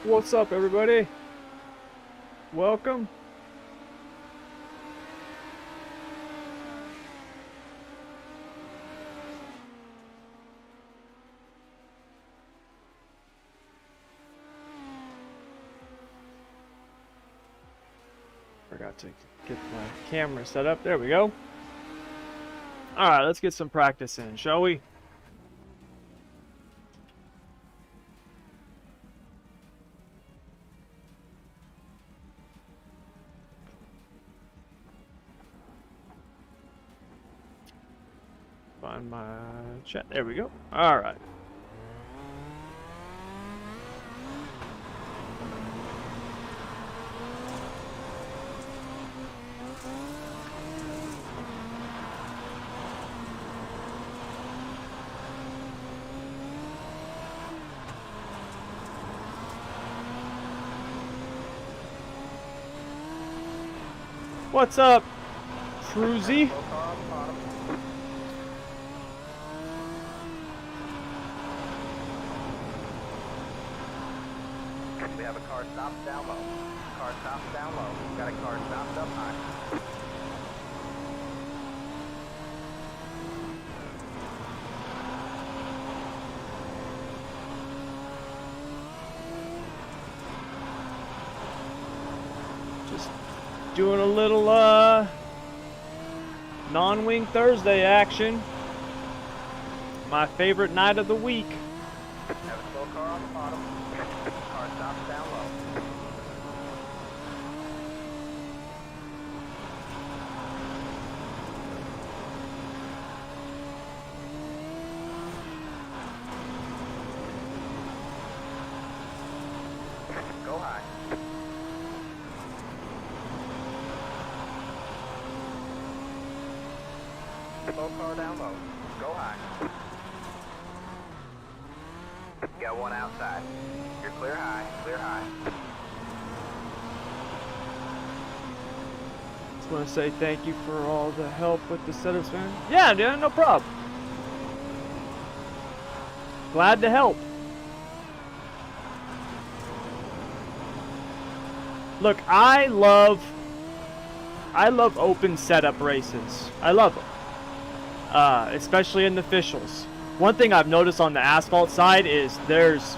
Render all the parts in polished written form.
What's up, everybody? Welcome. Forgot to get my camera set up. There we go. All right, let's get some practice in, shall we? Find my chat. There we go. All right. What's up, Cruzy? We have a car stopped down low. Car stopped down low. Got a car stopped up high. Just doing a little non-wing Thursday action. My favorite night of the week. Have a slow car on the bottom. Car stopped down low. Go high. Slow car down low. Go high. Got one outside. You're clear high. Clear high. Just want to say thank you for all the help with the setups, man. Yeah, dude, no problem. Glad to help. Look, I love open setup races. I love them. Especially in the officials. One thing I've noticed on the asphalt side is there's,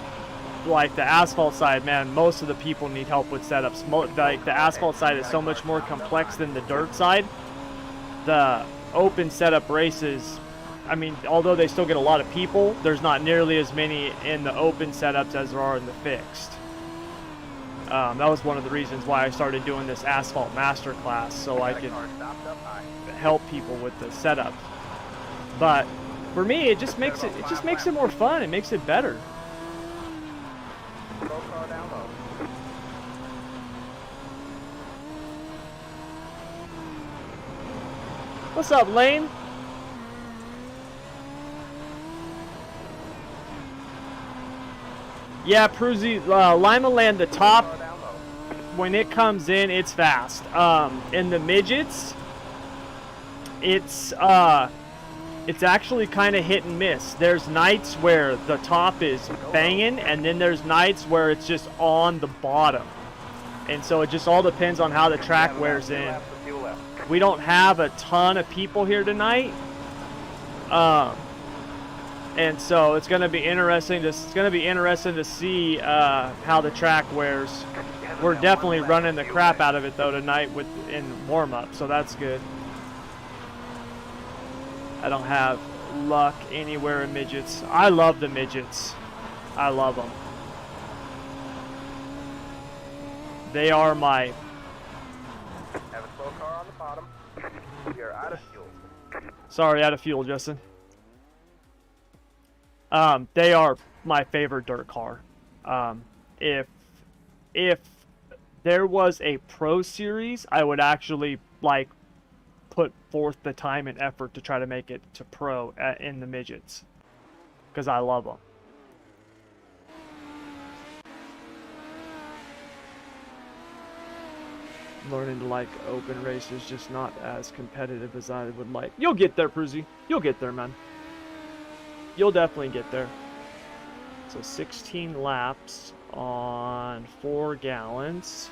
like, the asphalt side, man, most of the people need help with setups. Like, the asphalt side is so much more complex than the dirt side. The open setup races, I mean, although they still get a lot of people, there's not nearly as many in the open setups as there are in the fixed. That was one of the reasons why I started doing this asphalt masterclass, so I could help people with the setup. But for me, it just makes it more fun. It makes it better. What's up, Lane? Yeah, Pruzy, Limaland, the top, when it comes in, it's fast. In the midgets, it's actually kind of hit and miss. There's nights where the top is banging, and then there's nights where it's just on the bottom. And so it just all depends on how the track wears in. We don't have a ton of people here tonight, and so it's going to be interesting. To see how the track wears. We're definitely running the crap out of it though tonight in warm up, so that's good. I don't have luck anywhere in midgets. I love the midgets. I love them. They are my... Have a slow car on the bottom. You're out of fuel. Sorry, out of fuel, Justin. They are my favorite dirt car. If there was a pro series, I would actually, like, put forth the time and effort to try to make it to pro in the midgets, because I love them. Learning to like open races, just not as competitive as I would like. You'll get there, Pruzy. You'll get there, man. You'll definitely get there. So 16 laps on 4 gallons.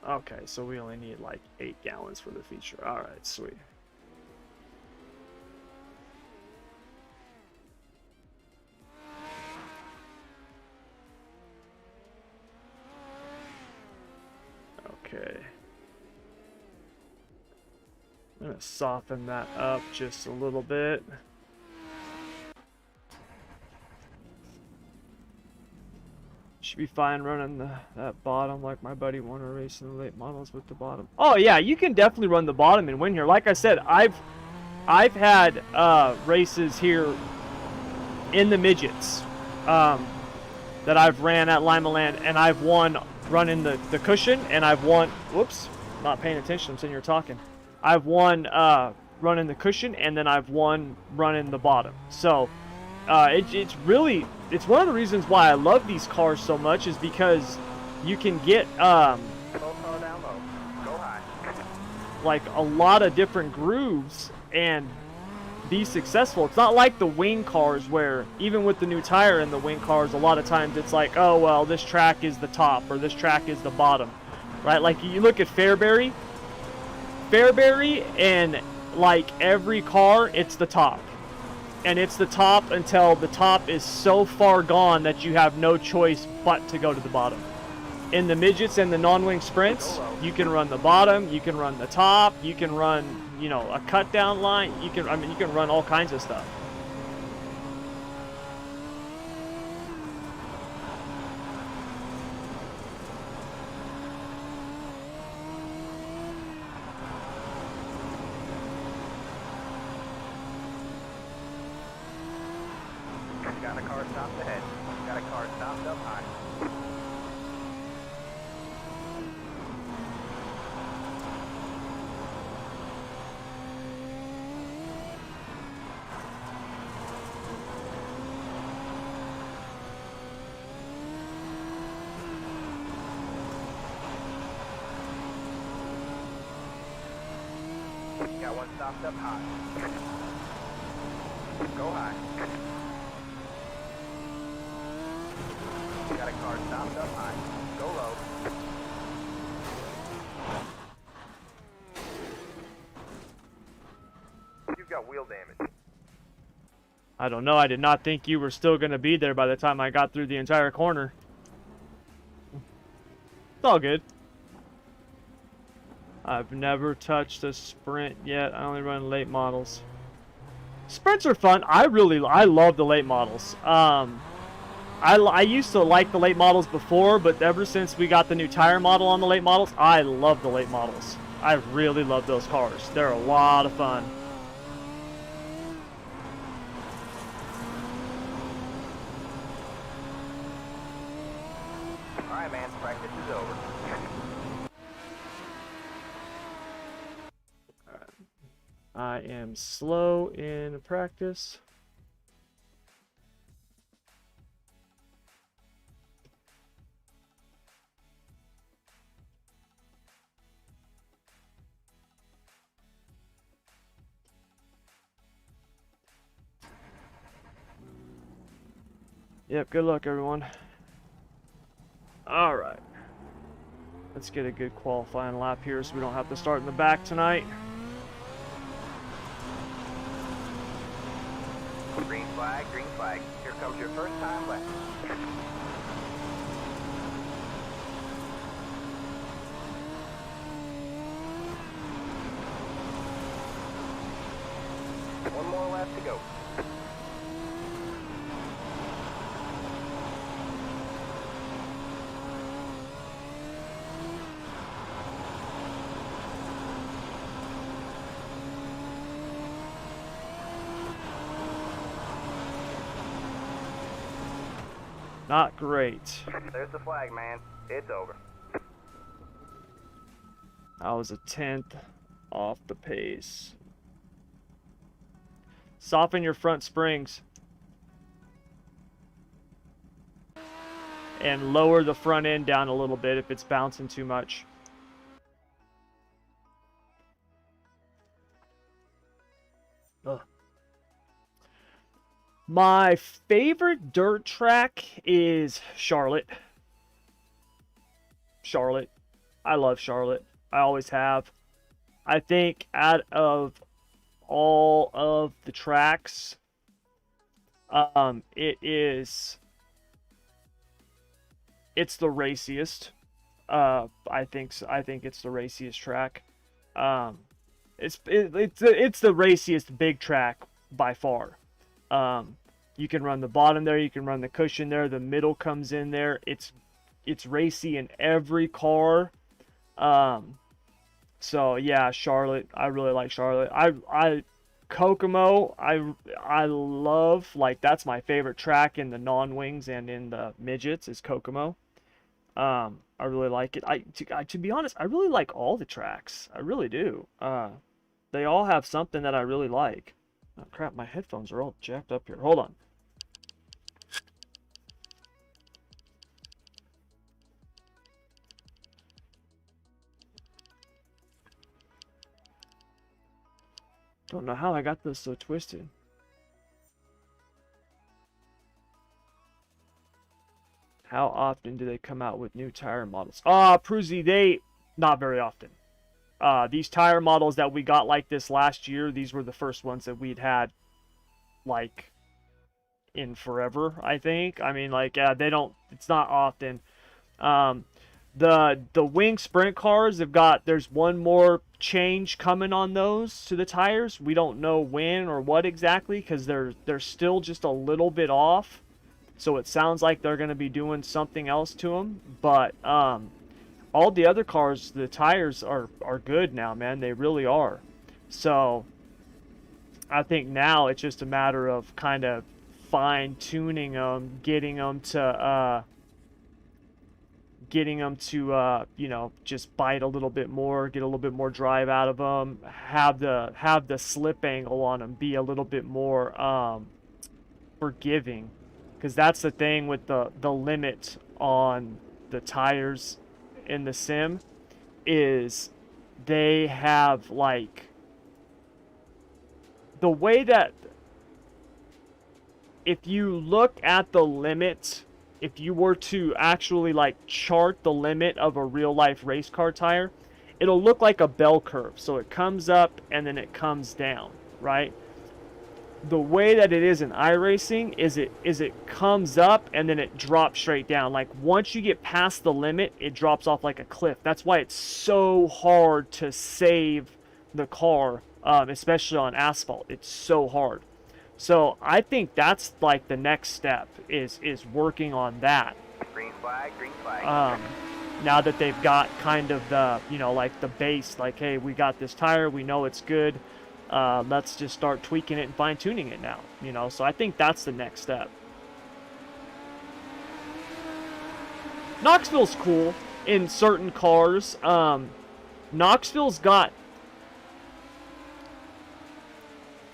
Okay, so we only need like 8 gallons for the feature. Alright, sweet. Okay. I'm going to soften that up just a little bit. Should be fine running that bottom like my buddy Warner racing the late models with the bottom. Oh yeah, you can definitely run the bottom and win here. Like I said, I've had races here in the midgets that I've ran at Limaland, and I've won running the cushion, and I've won. Whoops, not paying attention. I'm sitting here talking. I've won running the cushion, and then I've won running the bottom. So it's really, it's one of the reasons why I love these cars so much, is because you can get like a lot of different grooves and be successful. It's not like the wing cars where, even with the new tire in the wing cars, a lot of times it's like, oh well, this track is the top or this track is the bottom, right? Like you look at Fairbury, and like every car, it's the top. And it's the top until the top is so far gone that you have no choice but to go to the bottom. In the midgets and the non-wing sprints, you can run the bottom, you can run the top, you can run, you know, a cut down line, you can run all kinds of stuff. Got a car stopped ahead. Got a car stopped up high. Got one stopped up high. Go high. Got a car stopped up high. Go low. You've got wheel damage. I don't know, I did not think you were still going to be there by the time I got through the entire corner. It's all good. I've never touched a sprint yet. I only run late models. Sprints are fun. I love the late models. I used to like the late models before, but ever since we got the new tire model on the late models, I love the late models. I really love those cars. They're a lot of fun. Alright man, practice is over. I am slow in practice. Yep, good luck everyone. Alright. Let's get a good qualifying lap here so we don't have to start in the back tonight. Green flag, green flag. Here comes your first time left. One more lap to go. Not great. There's the flag, man. It's over. I was a 10th off the pace. Soften your front springs. And lower the front end down a little bit if it's bouncing too much. My favorite dirt track is Charlotte. Charlotte. I love Charlotte. I always have. I think out of all of the tracks, it's the raciest. I think it's the raciest track. It's the raciest big track by far. You can run the bottom there, you can run the cushion there, the middle comes in there. It's racy in every car. So yeah, Charlotte. I really like Charlotte. I Kokomo. I love, like, that's my favorite track in the non-wings and in the midgets is Kokomo. I really like it. To be honest, I really like all the tracks. I really do. They all have something that I really like. Oh crap, my headphones are all jacked up here. Hold on. Don't know how I got this so twisted. How often do they come out with new tire models? Pruzy, not very often. These tire models that we got like this last year, these were the first ones that we'd had, like, in forever, I think. I mean, like, it's not often. The wing sprint cars there's one more change coming on those to the tires. We don't know when or what exactly, because they're still just a little bit off. So it sounds like they're going to be doing something else to them. But all the other cars, the tires are good now, man. They really are. So I think now it's just a matter of kind of fine-tuning them, getting them to you know, just bite a little bit more, get a little bit more drive out of them, have the slip angle on them be a little bit more forgiving, because that's the thing with the limit on the tires in the sim is they have, like, the way that if you look at the limit, if you were to actually, like, chart the limit of a real life race car tire, it'll look like a bell curve. So it comes up and then it comes down, right? The way that it is in iRacing is it comes up and then it drops straight down. Like, once you get past the limit, it drops off like a cliff. That's why it's so hard to save the car, especially on asphalt. It's so hard. So I think that's, like, the next step is working on that. Green flag, green flag. Now that they've got kind of the, you know, like, the base, like, hey, we got this tire, we know it's good. Let's just start tweaking it and fine-tuning it now, you know. So I think that's the next step. Knoxville's cool in certain cars. Knoxville's got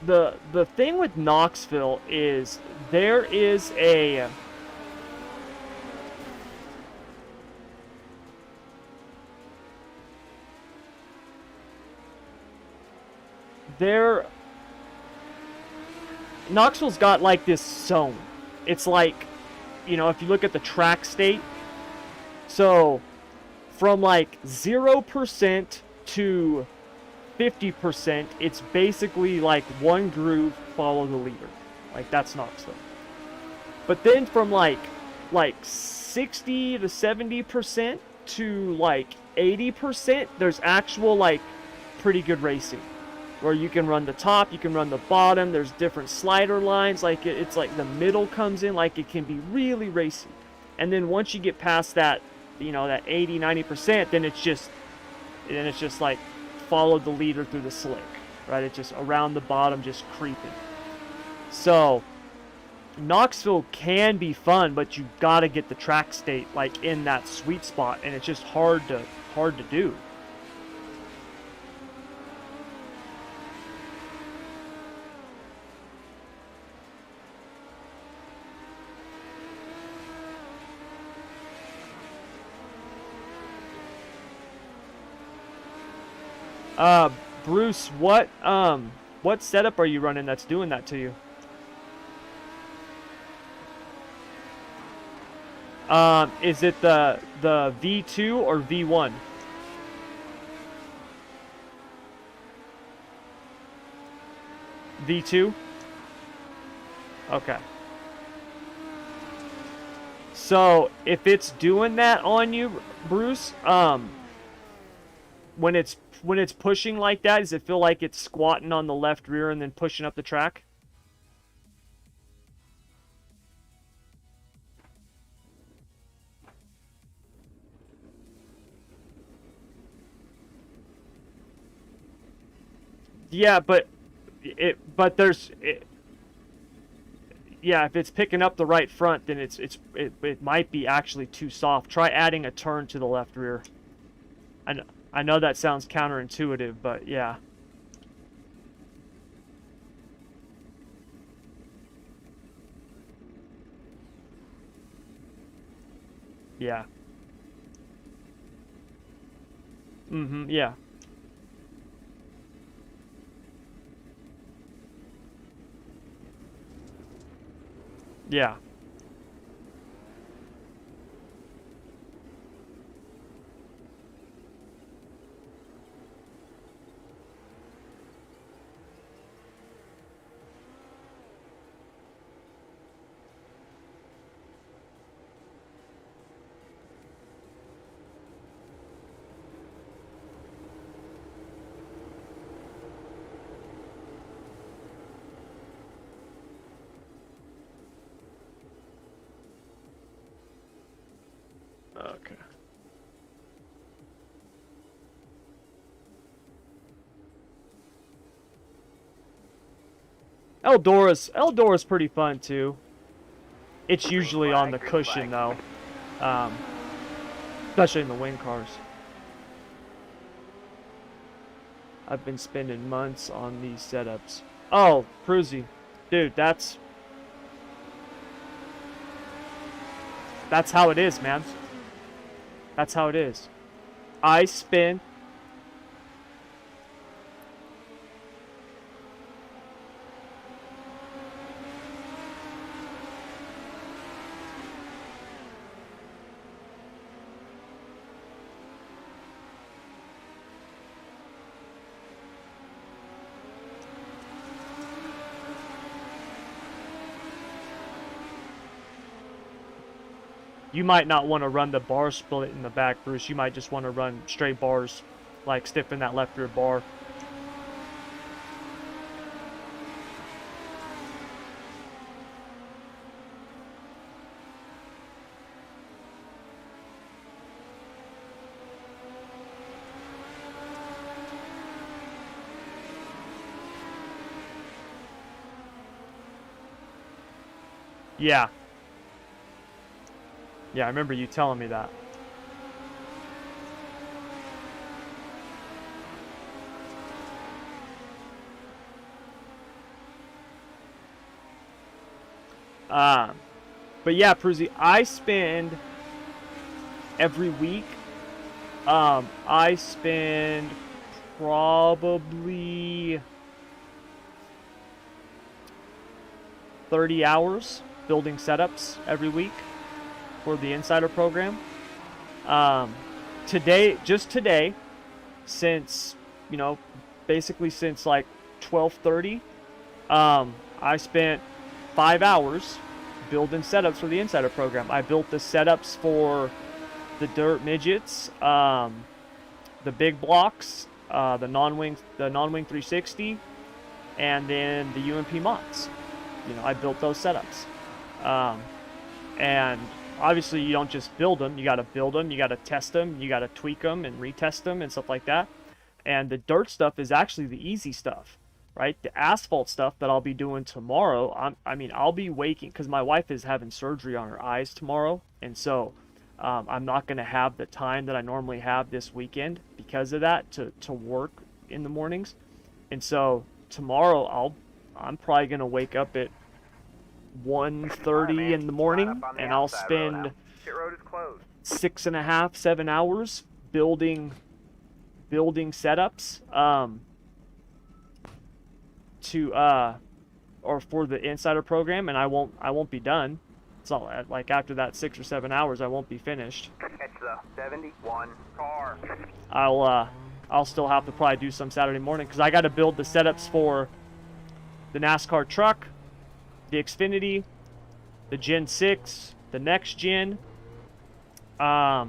the thing with Knoxville is there is a Knoxville's got, like, this zone. It's like, you know, if you look at the track state, so from, like, 0% to 50%, it's basically like one groove, follow the leader. Like, that's Knoxville. But then from like 60 to 70% to like 80%, there's actual, like, pretty good racing, where you can run the top, you can run the bottom, there's different slider lines, like it's like the middle comes in, like, it can be really racy. And then once you get past that, you know, that 80-90%, then it's just like follow the leader through the slick, right? It's just around the bottom, just creeping. So Knoxville can be fun, but you gotta get the track state, like, in that sweet spot, and it's just hard to do. Bruce, what setup are you running that's doing that to you? Is it the V2 or V1? V2? Okay. So, if it's doing that on you, Bruce, when it's pushing like that, does it feel like it's squatting on the left rear and then pushing up the track? Yeah, but yeah, if it's picking up the right front, then it might be actually too soft. Try adding a turn to the left rear. I know that sounds counterintuitive, but yeah. Yeah. Yeah. Yeah. Okay. Eldora's pretty fun too. It's usually on the cushion though, especially in the wing cars. I've been spending months on these setups. Oh, Cruzy, dude, that's how it is, man. That's how it is. I spend You might not want to run the bar split in the back, Bruce. You might just want to run straight bars, like stiffen that left rear bar. Yeah. Yeah, I remember you telling me that. But yeah, Pruzy, I spend every week, I spend probably 30 hours building setups every week for the Insider program. Just today, since, basically since like 12:30, I spent 5 hours building setups for the Insider program. I built the setups for the dirt midgets, the big blocks, the non-wing 360, and then the UMP mods. I built those setups. And obviously you don't just build them, you got to build them, you got to test them, you got to tweak them and retest them and stuff like that. And the dirt stuff is actually the easy stuff, right? The asphalt stuff that I'll be doing tomorrow, I'll be waking, because my wife is having surgery on her eyes tomorrow, and so I'm not going to have the time that I normally have this weekend because of that to work in the mornings. And so tomorrow I'm probably going to wake up at 1:30 in the morning, and I'll spend 6.5, 7 hours building setups or for the Insider program, and I won't be done It's all like after that 6 or 7 hours, I won't be finished. Catch the 71 car. I'll still have to probably do some Saturday morning because I got to build the setups for the NASCAR truck, the Xfinity, the Gen 6, the next gen, the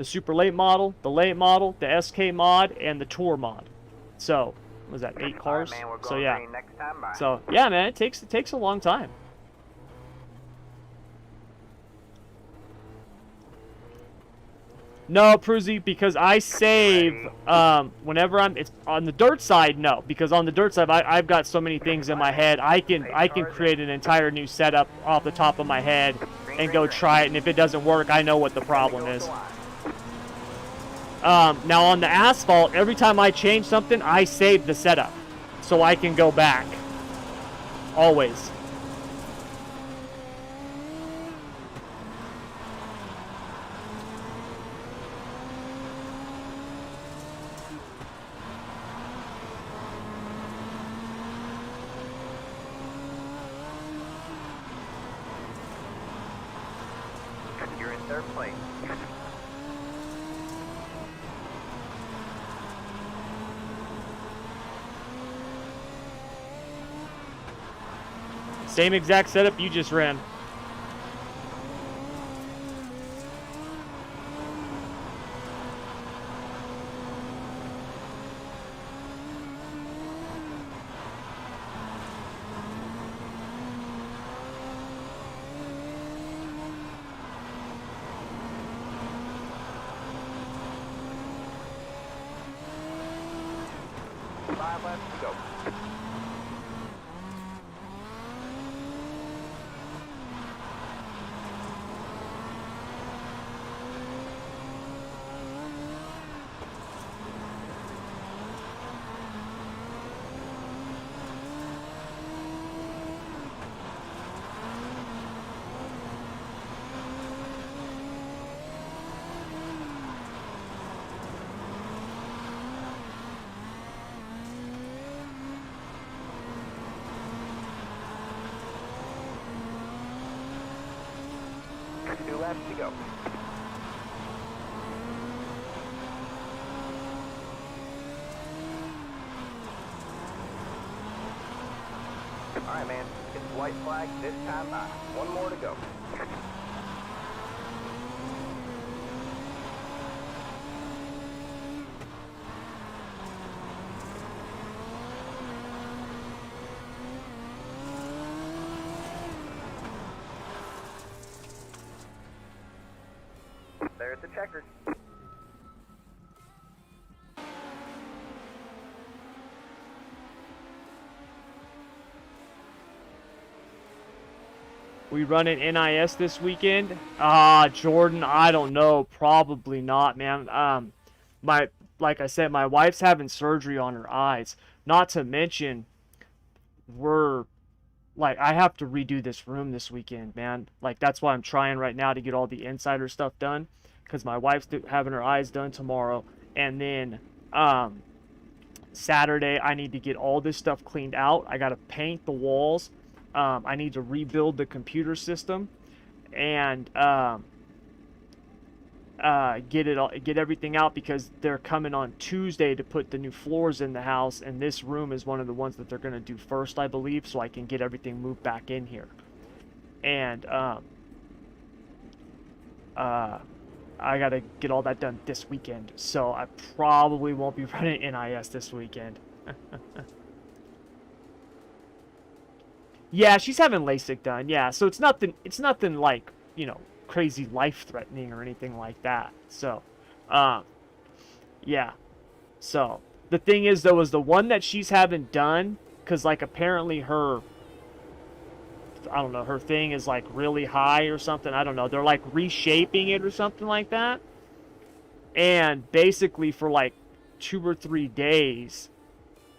super late model, the late model, the SK mod, and the tour mod. So, what was that, 8 cars? Right, man, we're going So yeah. green next time. Bye. So yeah, man, it takes a long time. No, Pruzy, because I save whenever it's on the dirt side. No, because on the dirt side, I've got so many things in my head. I can create an entire new setup off the top of my head and go try it. And if it doesn't work, I know what the problem is. Now on the asphalt, every time I change something, I save the setup so I can go back. Always. You're in third place. Same exact setup you just ran. Five left to go. Two left to go. All right, man. It's the white flag this time by. One more to go. There's the checkers. We run an NIS this weekend? Jordan, I don't know. Probably not, man. Like I said, my wife's having surgery on her eyes. Not to mention, I have to redo this room this weekend, man. Like, that's why I'm trying right now to get all the insider stuff done. Because my wife's having her eyes done tomorrow. And then, Saturday, I need to get all this stuff cleaned out. I got to paint the walls. I need to rebuild the computer system and get everything out because they're coming on Tuesday to put the new floors in the house, and this room is one of the ones that they're going to do first, I believe, so I can get everything moved back in here. And I got to get all that done this weekend, so I probably won't be running NIS this weekend. Yeah, she's having LASIK done. Yeah, so it's nothing like, you know, crazy life-threatening or anything like that. So, yeah. So, the thing is, though, is the one that she's having done, because, like, apparently her, I don't know, her thing is, like, really high or something. I don't know. They're, like, reshaping it or something like that. And basically for, like, 2 or 3 days,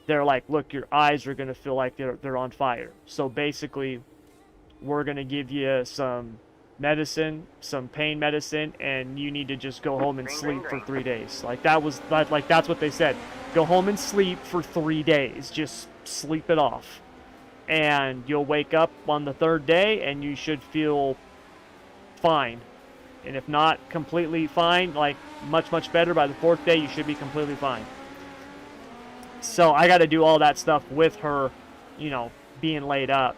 they're like, look, your eyes are going to feel like they're on fire. So basically, we're going to give you some medicine, some pain medicine, and you need to just go home and sleep for 3 days. Like, that's what they said. Go home and sleep for 3 days. Just sleep it off. and you'll wake up on the third day and you should feel fine. And if not completely fine, like much better, by the fourth day you should be completely fine. So I got to do all that stuff with her, you know, being laid up.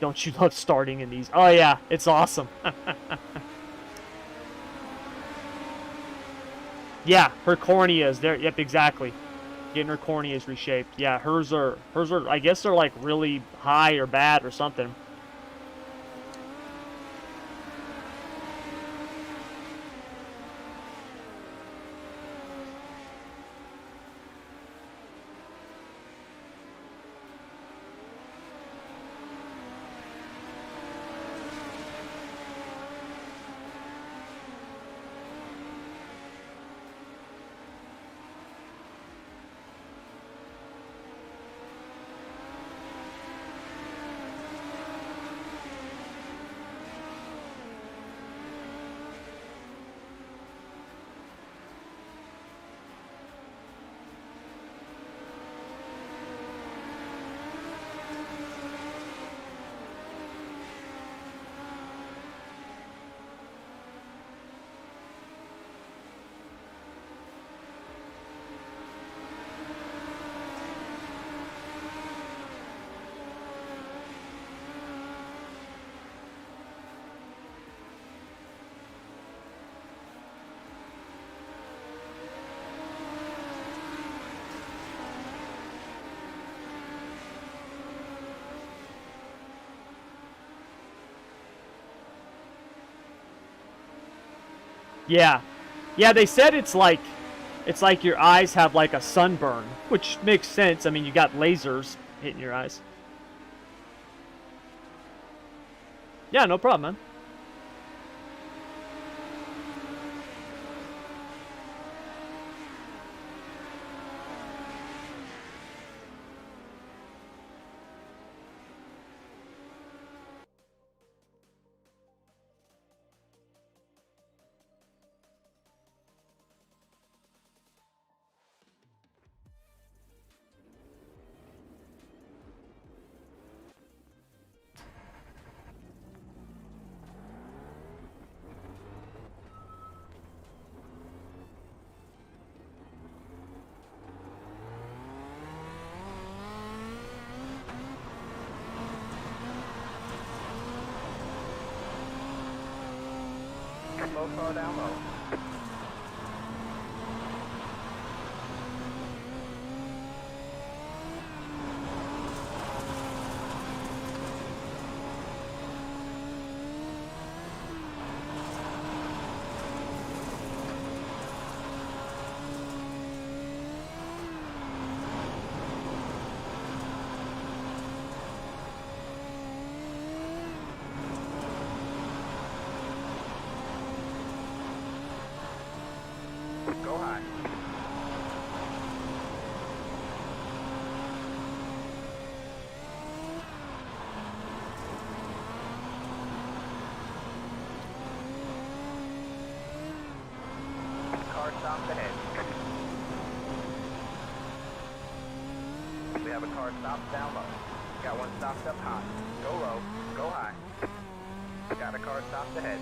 Don't you love starting in these? Oh yeah, it's awesome. Yeah, her corneas there. Yep, exactly. Getting her corneas reshaped. Yeah, hers are I guess they're like really high or bad or something. Yeah. Yeah, they said it's like your eyes have like a sunburn, which makes sense. I mean, you got lasers hitting your eyes. Yeah, no problem, man. Slow car down low. Go high. Car stopped ahead. We have a car stopped down low. Got one stopped up high. Go low, go high. Got a car stopped ahead.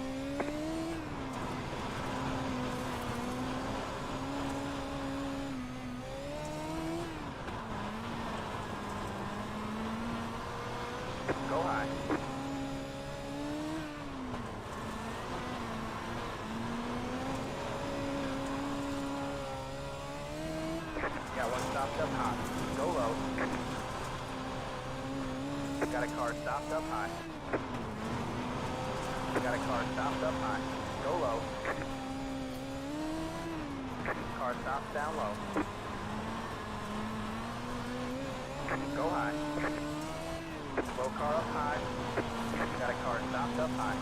Go high. Got one stopped up high. Go low. Got a car stopped up high. Got a car stopped up high. Go low. Car stopped down low. Go high. Slow car up high. Got a car stopped up high.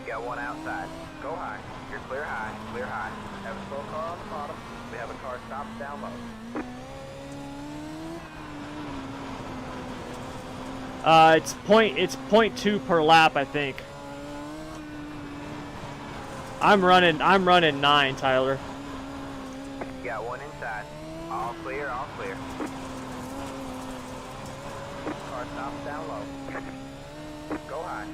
Got one outside. Go high. You're clear high. Clear high. Have a slow car on the bottom. We have a car stopped down low. It's 0.2 per lap, I think. I'm running 9, Tyler. Got one inside. All clear, all clear. Stop down low. Go high.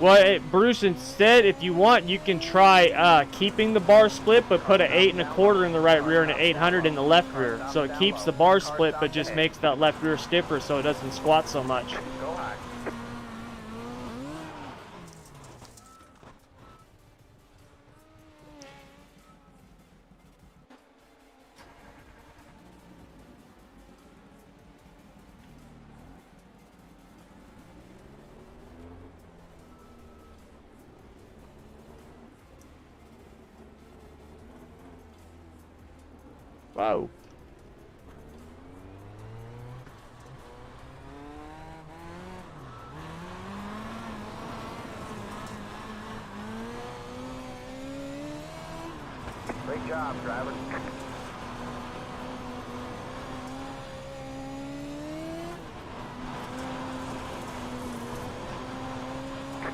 Well, Bruce, instead, if you want, you can try keeping the bar split, but put an 8 1/4 in the right rear and an 800 in the left rear. So it keeps the bar split, but just makes that left rear stiffer so it doesn't squat so much. Go high. Wow. Great job, driver.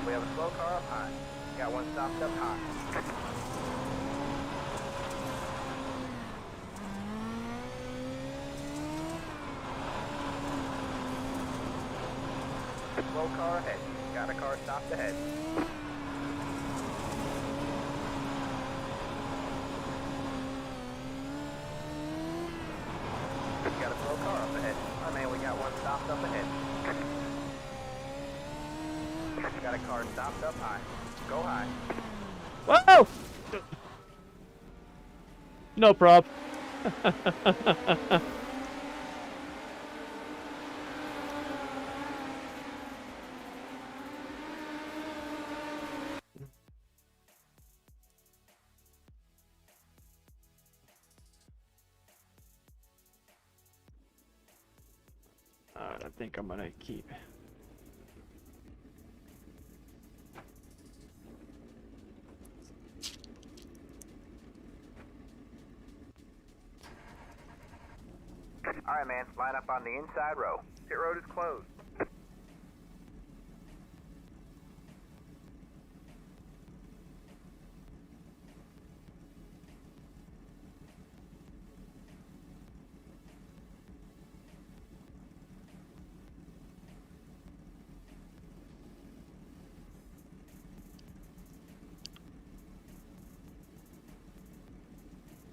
We have a slow car up high. Got one stopped up high. Slow car ahead. Got a car stopped ahead. Got a slow car up ahead. Oh man, we got one stopped up ahead. Got a car stopped up high. Go high. Whoa! No prob. Alright, I think I'm gonna keep. Alright man, line up on the inside row. Pit road is closed.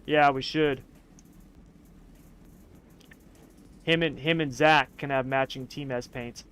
Yeah, we should. Him and Zach can have matching Team S paints.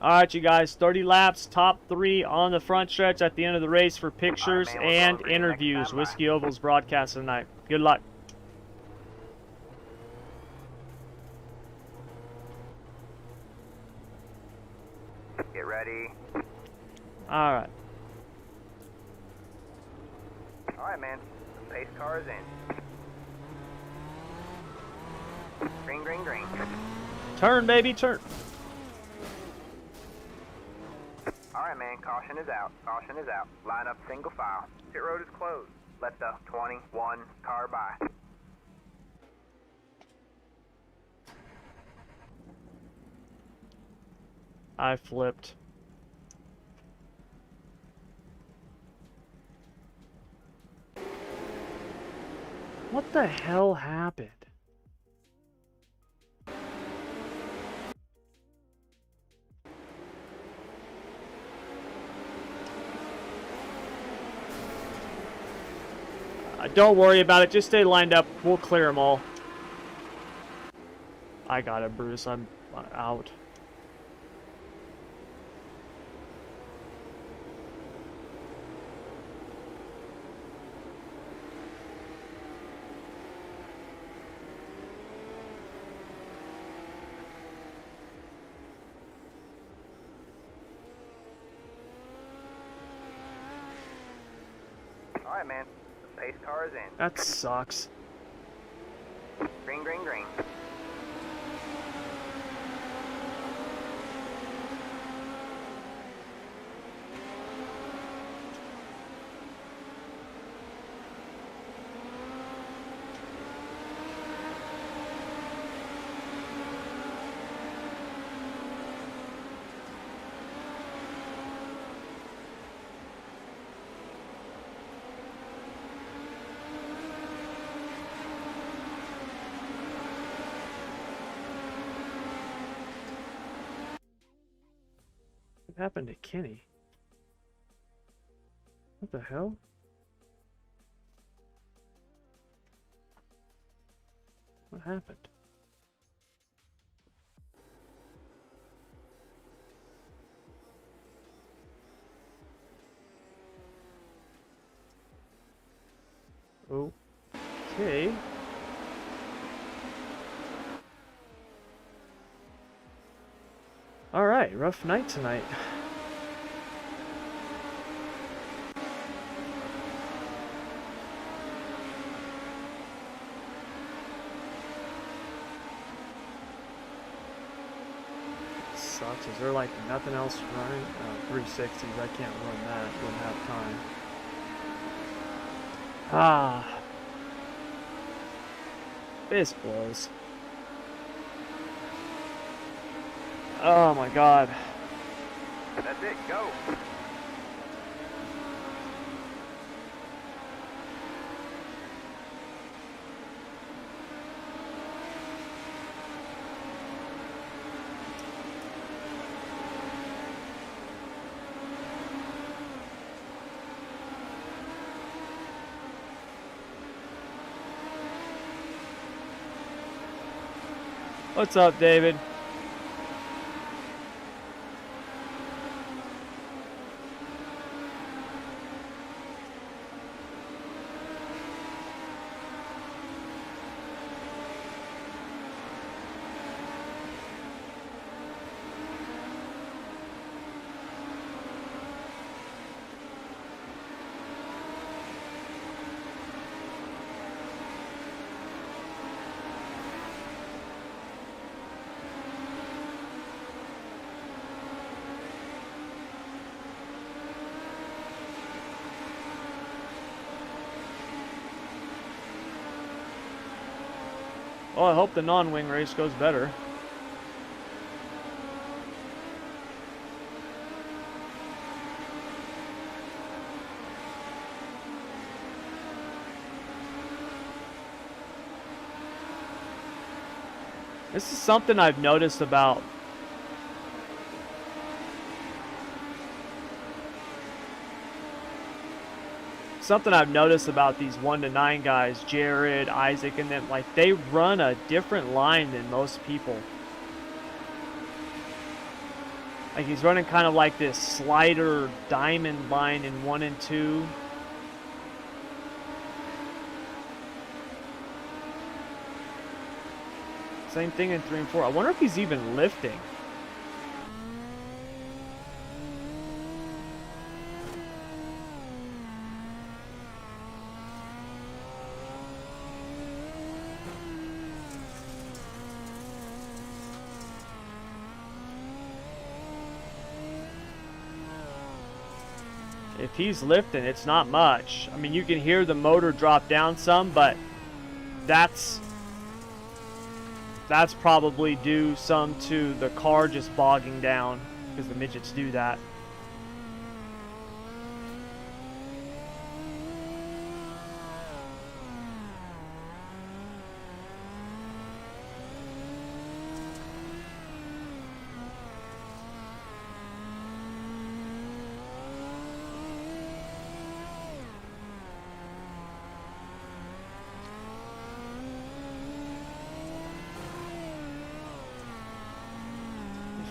Alright, you guys, 30 laps, top 3 on the front stretch at the end of the race for pictures Alright, man, we'll and go over you next interviews. time. Whiskey Oval's broadcast tonight. Good luck. Get ready. Alright. Alright man, the pace car is in. Green, green, green. Turn, baby, turn. Alright man, caution is out. Caution is out. Line up single file. Pit road is closed. Let the 21 car by. I flipped. What the hell happened? Don't worry about it. Just stay lined up. We'll clear them all. I got it, Bruce. I'm out. Alright man, the pace car is in. That sucks. Green, green, green. What happened to Kenny? What the hell? What happened? Okay. Alright, rough night tonight. Sucks. Is there like nothing else running? 360s, I can't run that. Wouldn't have time. Ah. This blows. Oh my god. That's it, go. What's up, David? Well, I hope the non-wing race goes better. This is something I've noticed about these 1 to 9 guys, Jared, Isaac, and them. Like, they run a different line than most people. Like, he's running kind of like this slider diamond line in 1 and 2. Same thing in 3 and 4. I wonder if he's even lifting. If he's lifting, it's not much. I mean, you can hear the motor drop down some, but that's probably due some to the car just bogging down, because the midgets do that.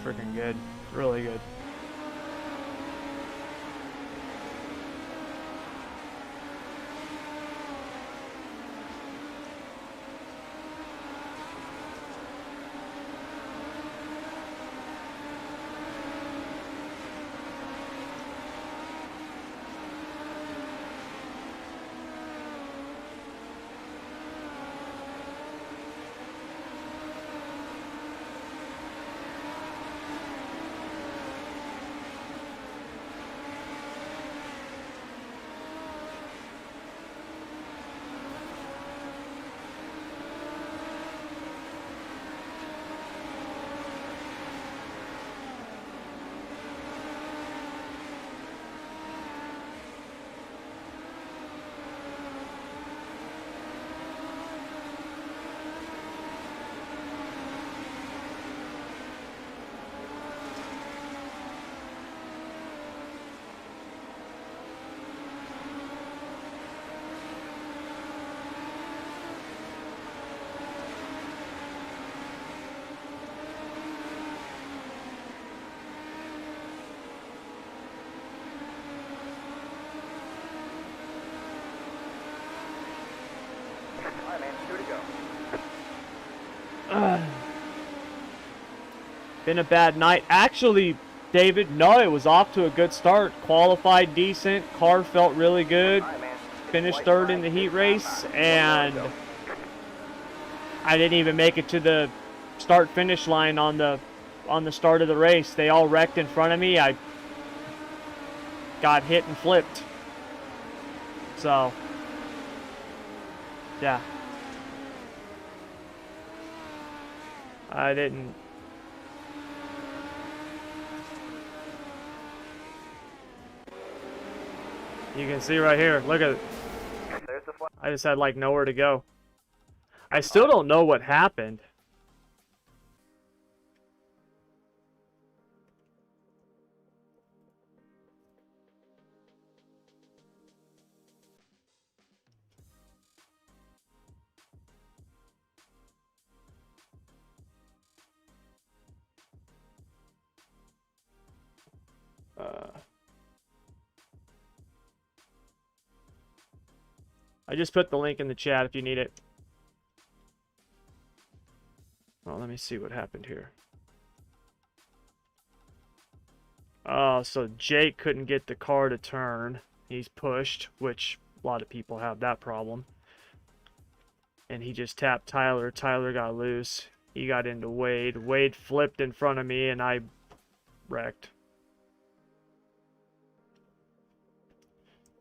Freaking good. Really good. Been a bad night. Actually, David, no, it was off to a good start. Qualified decent. Car felt really good. All right, man. Finished third in the heat race, and I didn't even make it to the start-finish line on the start of the race. They all wrecked in front of me. I got hit and flipped. So, yeah. I didn't. You can see right here. Look at it. There's the flag. I just had like nowhere to go. I still don't know what happened. I just put the link in the chat if you need it. Well, let me see what happened here. Oh, so Jake couldn't get the car to turn. He's pushed, which a lot of people have that problem. And he just tapped Tyler. Tyler got loose. He got into Wade. Wade flipped in front of me, and I wrecked.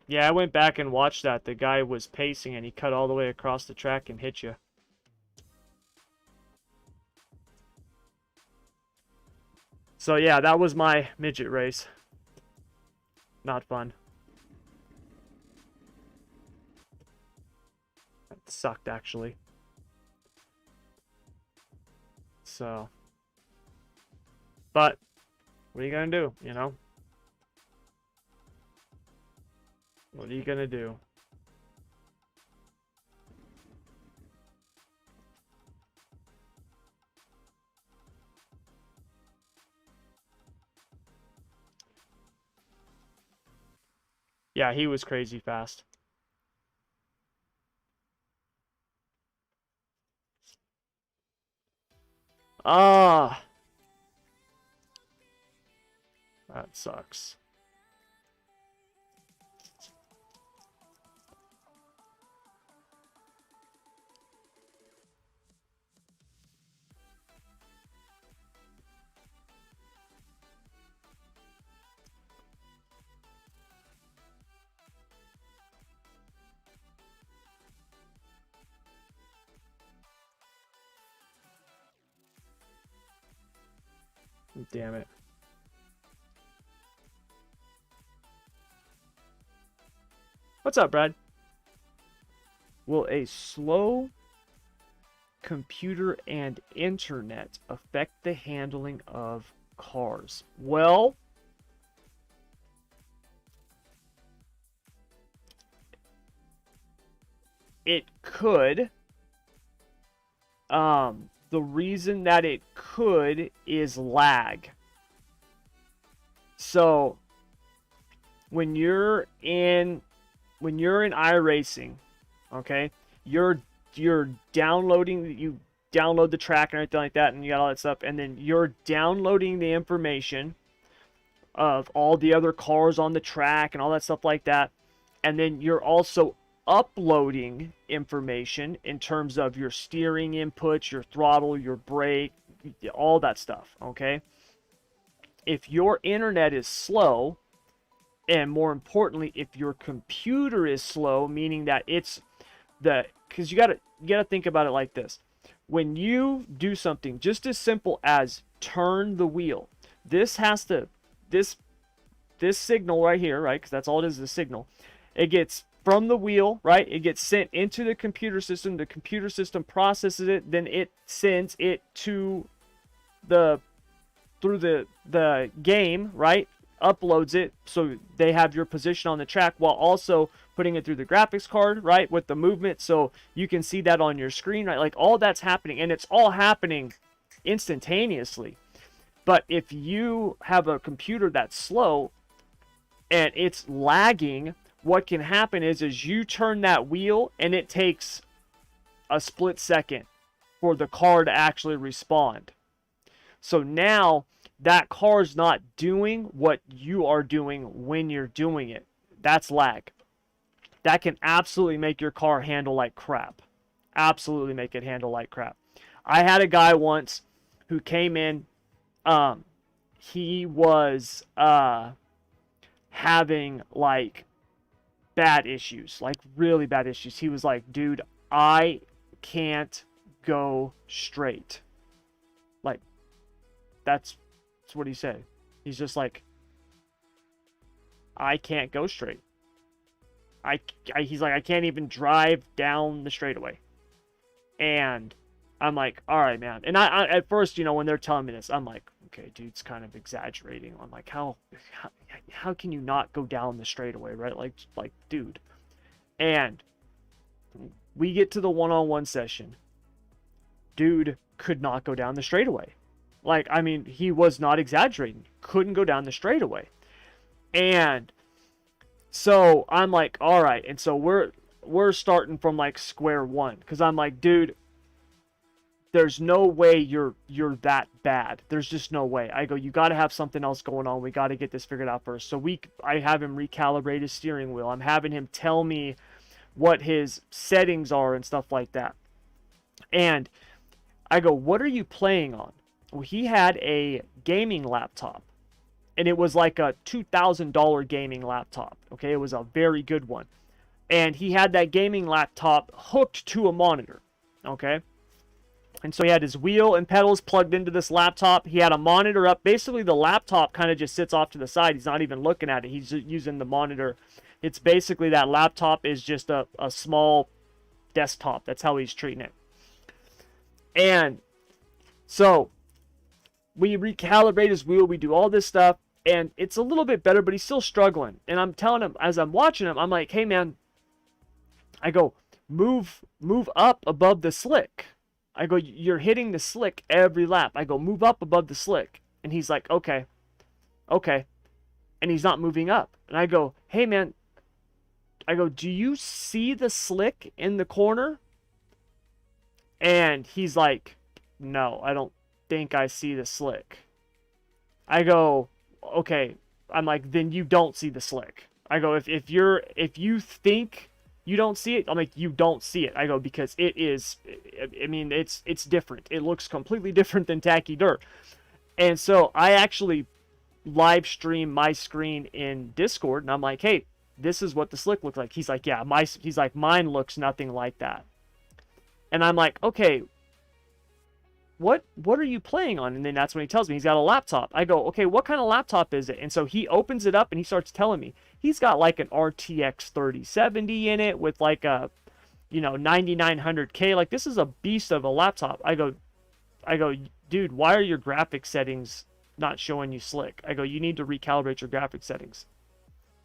Yeah, I went back and watched that. The guy was pacing, and he cut all the way across the track and hit you. So yeah, that was my midget race. Not fun. That sucked, actually. So. But, what are you gonna do, you know? What are you gonna do? Yeah, he was crazy fast. Ah, that sucks. Damn it. What's up, Brad? Will a slow computer and internet affect the handling of cars? Well, it could. The reason that it could is lag. So when you're in iRacing, okay, you're downloading, you download the track and everything like that, and you got all that stuff, and then you're downloading the information of all the other cars on the track and all that stuff like that, and then you're also uploading information in terms of your steering inputs, your throttle, your brake, all that stuff, okay? If your internet is slow, and more importantly, if your computer is slow, meaning that it's because you gotta think about it like this. When you do something just as simple as turn the wheel, this signal right here, right? Because that's all it is a signal. It gets from the wheel, right? It gets sent into the computer system. The computer system processes it, then it sends it to through the game, right? Uploads it so they have your position on the track, while also putting it through the graphics card, right, with the movement, so you can see that on your screen, right? Like, all that's happening, and it's all happening instantaneously. But if you have a computer that's slow and it's lagging, what can happen is you turn that wheel and it takes a split second for the car to actually respond. So now that car's not doing what you are doing when you're doing it. That's lag. That can absolutely make your car handle like crap. Absolutely make it handle like crap. I had a guy once who came in. He was having like bad issues, like really bad issues. He was like, dude, I can't go straight. Like, that's what he said. He's just like, I can't go straight. He's like, I can't even drive down the straightaway. And I'm like, all right, man. And I at first, when they're telling me this, I'm like, okay, dude's kind of exaggerating. I'm like, how can you not go down the straightaway, right? Like, dude. And we get to the one-on-one session. Dude could not go down the straightaway. Like, I mean, he was not exaggerating. Couldn't go down the straightaway. And so I'm like, all right. And so we're starting from like square one, because I'm like, dude, there's no way you're that bad. There's just no way. I go, you got to have something else going on. We got to get this figured out first. So I have him recalibrate his steering wheel. I'm having him tell me what his settings are and stuff like that. And I go, what are you playing on? Well, he had a gaming laptop, and it was like a $2,000 gaming laptop. Okay, it was a very good one. And he had that gaming laptop hooked to a monitor. Okay. And so he had his wheel and pedals plugged into this laptop. He had a monitor up. Basically, the laptop kind of just sits off to the side. He's not even looking at it. He's just using the monitor. It's basically that laptop is just a small desktop. That's how he's treating it. And so we recalibrate his wheel. We do all this stuff. And it's a little bit better, but he's still struggling. And I'm telling him, as I'm watching him, I'm like, hey, man, I go, move up above the slick. I go, you're hitting the slick every lap. I go, move up above the slick. And he's like, okay. And he's not moving up. And I go, hey, man. I go, do you see the slick in the corner? And he's like, no, I don't think I see the slick. I go, okay. I'm like, then you don't see the slick. I go, if you think you don't see it, I'm like, you don't see it. I go, because it is, I mean, it's different. It looks completely different than tacky dirt. And so I actually live stream my screen in Discord, and I'm like, hey, this is what the slick looks like. He's like, yeah, he's like, mine looks nothing like that. And I'm like, okay, what are you playing on? And then that's when he tells me he's got a laptop. I go, okay, what kind of laptop is it? And so he opens it up and he starts telling me he's got like an RTX 3070 in it with like a 9900K. Like, this is a beast of a laptop. I go, dude, why are your graphics settings not showing you slick? I go, you need to recalibrate your graphics settings.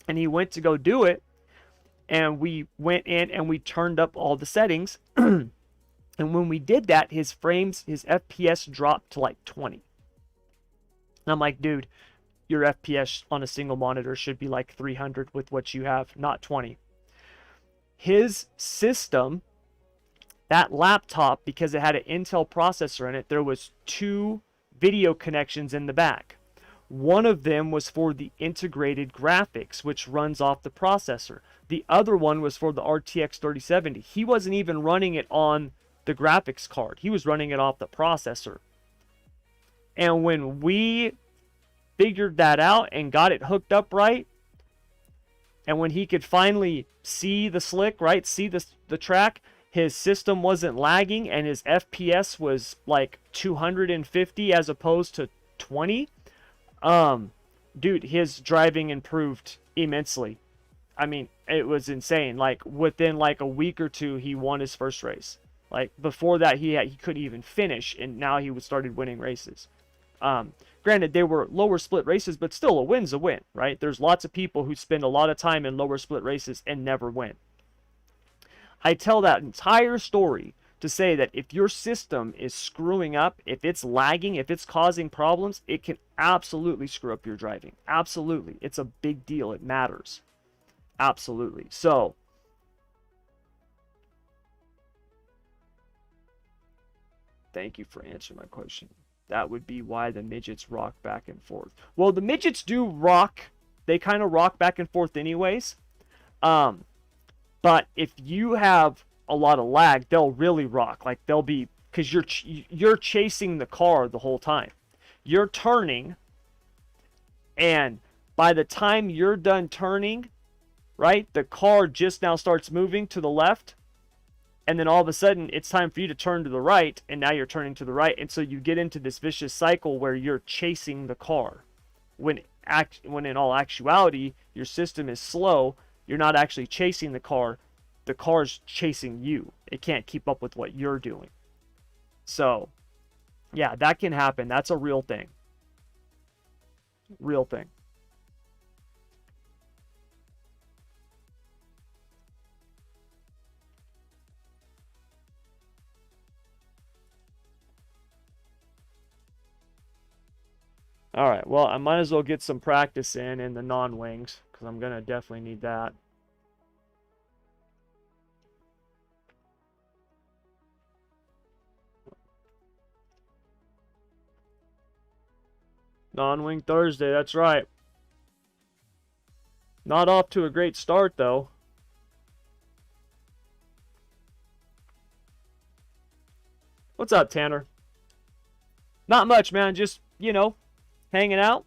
And he went to go do it, and we went in and we turned up all the settings. And when we did that, his FPS dropped to like 20. And I'm like, dude, your FPS on a single monitor should be like 300 with what you have, not 20. His system, that laptop, because it had an Intel processor in it, there was 2 video connections in the back. One of them was for the integrated graphics, which runs off the processor. The other one was for the RTX 3070. He wasn't even running it on the graphics card. He was running it off the processor. And when we figured that out and got it hooked up right, and when he could finally see the slick, right, see the track, his system wasn't lagging and his FPS was like 250 as opposed to 20. Dude, his driving improved immensely. I mean, it was insane. Like, within like a week or two, he won his first race. Like, before that, he couldn't even finish, and now he started winning races. Granted, they were lower split races, but still, a win's a win, right? There's lots of people who spend a lot of time in lower split races and never win. I tell that entire story to say that if your system is screwing up, if it's lagging, if it's causing problems, it can absolutely screw up your driving. Absolutely. It's a big deal. It matters. Absolutely. So, thank you for answering my question. that would be why the midgets rock back and forth. Well, the midgets do rock. They kind of rock back and forth anyways. But if you have a lot of lag, they'll really rock. Like they'll be, because you're chasing the car the whole time. You're turning, and by the time you're done turning, right, the car just now starts moving to the left, and then all of a sudden it's time for you to turn to the right, and now you're turning to the right, and so you get into this vicious cycle where you're chasing the car, when in all actuality your system is slow. You're not actually chasing the car's chasing you. It can't keep up with what you're doing. So yeah, that can happen. That's a real thing. Real thing. All right, well, I might as well get some practice in the non-wings, because I'm going to definitely need that. Non-wing Thursday, that's right. Not off to a great start, though. What's up, Tanner? Not much, man. Just, you know, hanging out,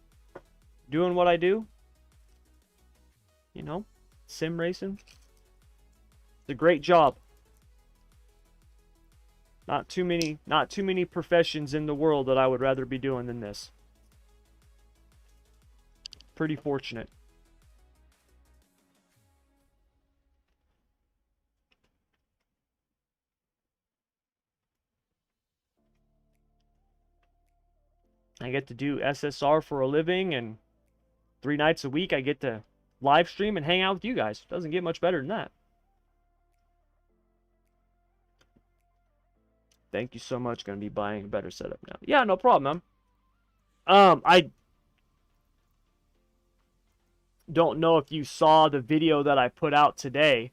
doing what I do. You know, sim racing. It's a great job. Not too many professions in the world that I would rather be doing than this. Pretty fortunate. I get to do SSR for a living, and 3 nights a week I get to live stream and hang out with you guys. Doesn't get much better than that. Thank you so much. Gonna be buying a better setup now. Yeah, no problem, man. I don't know if you saw the video that I put out today.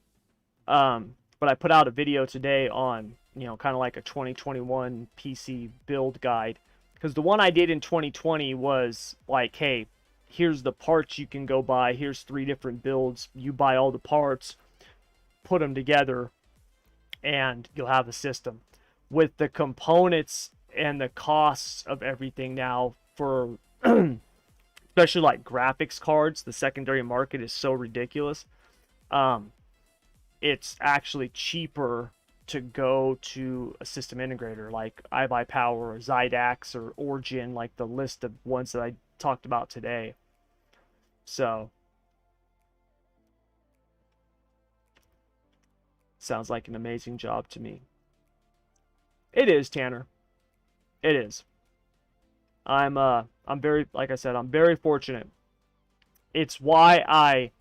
But I put out a video today on, you know, kind of like a 2021 PC build guide. Because the one I did in 2020 was like, hey, here's the parts you can go buy. Here's 3 different builds. You buy all the parts, put them together, and you'll have a system. With the components and the costs of everything now for especially like graphics cards, the secondary market is so ridiculous. It's actually cheaper to go to a system integrator like iBuyPower or Zydax or Origin, like the list of ones that I talked about today. So sounds like an amazing job to me. It is, Tanner. It is. I'm very, like I said, I'm very fortunate. It's why I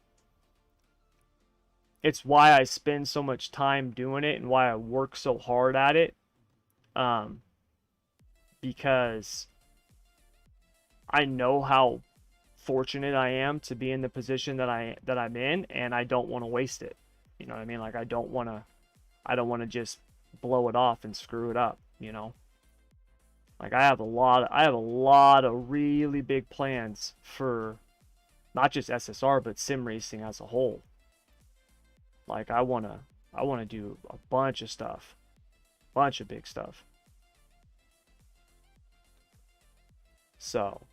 spend so much time doing it and why I work so hard at it. Because I know how fortunate I am to be in the position that I'm in, and I don't want to waste it. You know what I mean? Like I don't want to just blow it off and screw it up, you know? Like I have a lot of really big plans for not just SSR but sim racing as a whole. Like I want to do a bunch of stuff. Bunch of big stuff. So,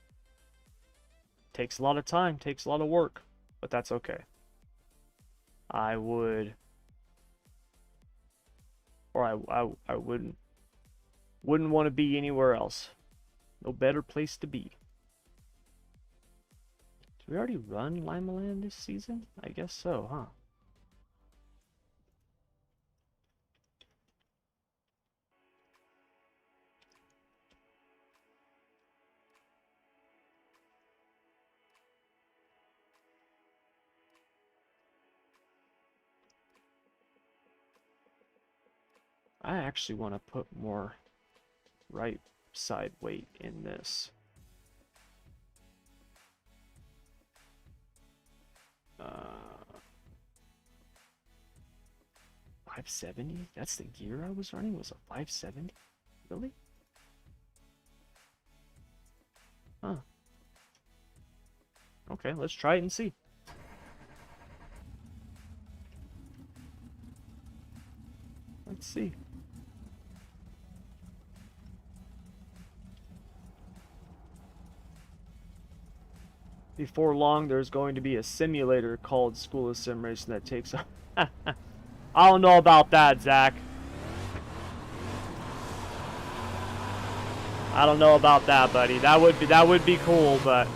takes a lot of time, takes a lot of work, but that's okay. I would, or I wouldn't want to be anywhere else. No better place to be. Did we already run Limaland this season? I guess so, huh? I actually want to put more right side weight in this. 570? That's the gear I was running, was a 570? Really? Huh. Okay, let's try it and see. Let's see. Before long, there's going to be a simulator called School of Sim Racing that takes on. I don't know about that, Zach. I don't know about that, buddy. That would be cool, but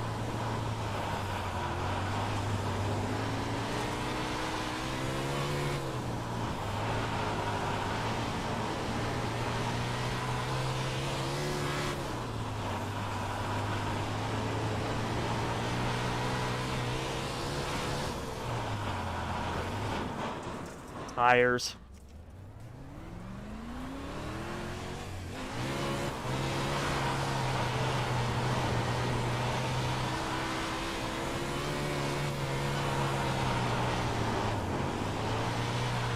tires.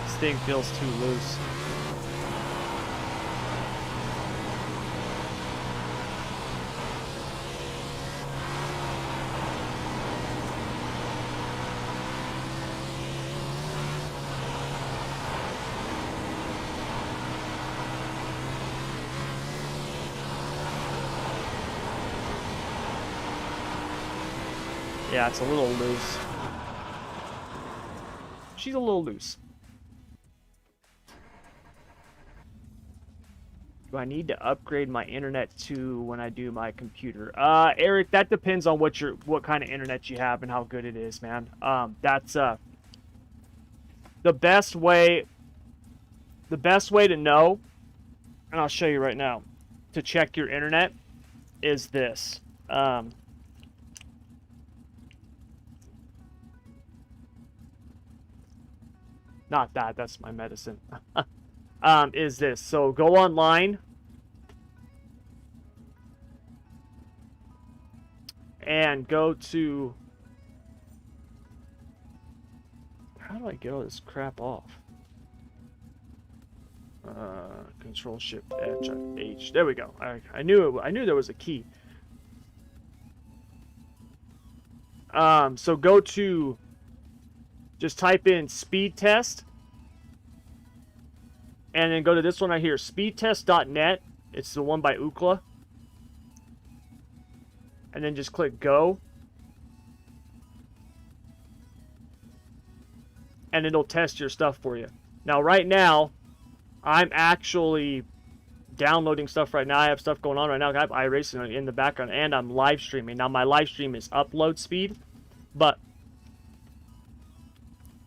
This thing feels too loose. Yeah, it's a little loose. She's a little loose. Do I need to upgrade my internet to when I do my computer? Eric, that depends on what kind of internet you have and how good it is, man. That's the best way to know, and I'll show you right now, to check your internet is this. Not that, that's my medicine. Is this. So go online and go to, how do I get all this crap off? Control Shift H. There we go. I knew there was a key. So go to, just type in speed test, and then go to this one right here, speedtest.net. It's the one by Ookla. And then just click go. And it'll test your stuff for you. Now, right now, I'm actually downloading stuff right now. I have stuff going on right now. I have iRacing in the background, and I'm live streaming. Now, my live stream is upload speed, but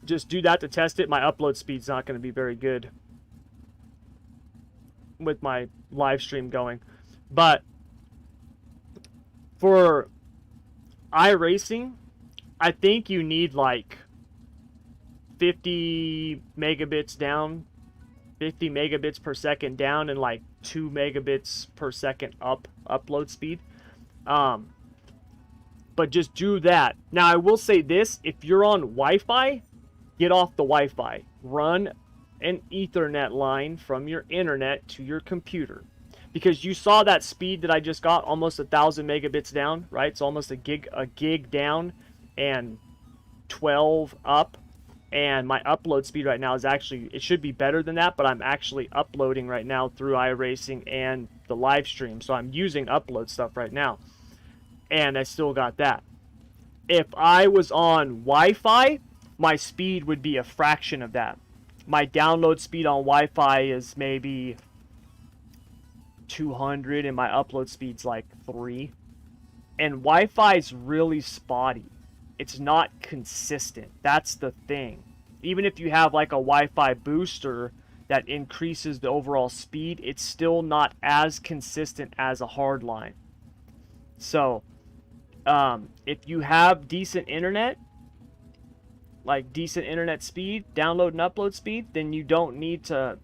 just do that to test it. My upload speed's not going to be very good with my live stream going. But for iRacing, I think you need like 50 megabits down, 50 megabits per second down, and like 2 megabits per second upload speed. But just do that. Now, I will say this, if you're on Wi-Fi, get off the Wi-Fi. Run an Ethernet line from your internet to your computer. Because you saw that speed that I just got, almost 1,000 megabits down, right? It's almost a gig down and 12 up. And my upload speed right now is actually, it should be better than that, but I'm actually uploading right now through iRacing and the live stream. So I'm using upload stuff right now. And I still got that. If I was on Wi-Fi, my speed would be a fraction of that. My download speed on Wi-Fi is maybe 200, and my upload speed's like 3. And Wi-Fi is really spotty. It's not consistent. That's the thing. Even if you have like a Wi-Fi booster that increases the overall speed, it's still not as consistent as a hard line. So, if you have decent internet, like decent internet speed, download and upload speed, then you don't need to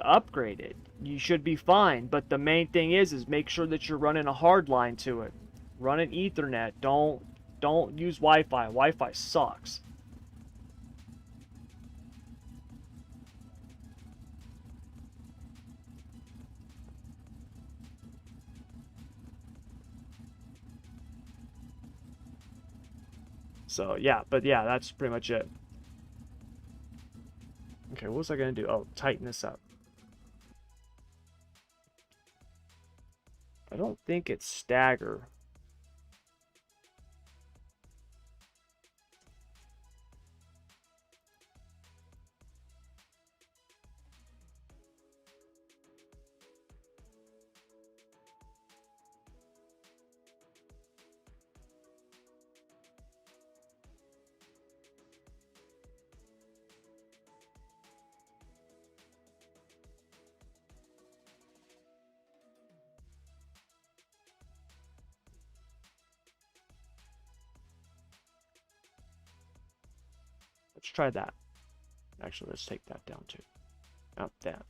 upgrade it. You should be fine. But the main thing is make sure that you're running a hard line to it. Run an Ethernet. Don't use Wi-Fi. Wi-Fi sucks. So yeah, but yeah, that's pretty much it. Okay, what was I gonna do? Oh, tighten this up. I don't think it's stagger. Let's try that. Actually, let's take that down too. Up that.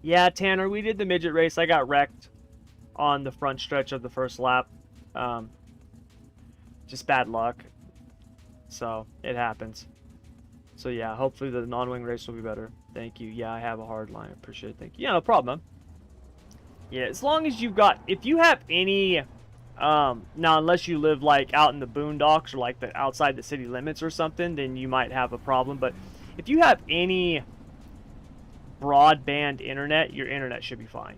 Yeah, Tanner, we did the midget race. I got wrecked on the front stretch of the first lap. Just bad luck. So, it happens. So, yeah, hopefully the non-wing race will be better. Thank you. Yeah, I have a hard line. I appreciate it. Thank you. Yeah, no problem, man. Yeah, as long as you've got... If you have any... now, unless you live, like, out in the boondocks or, like, outside the city limits or something, then you might have a problem. But if you have any broadband internet, your internet should be fine,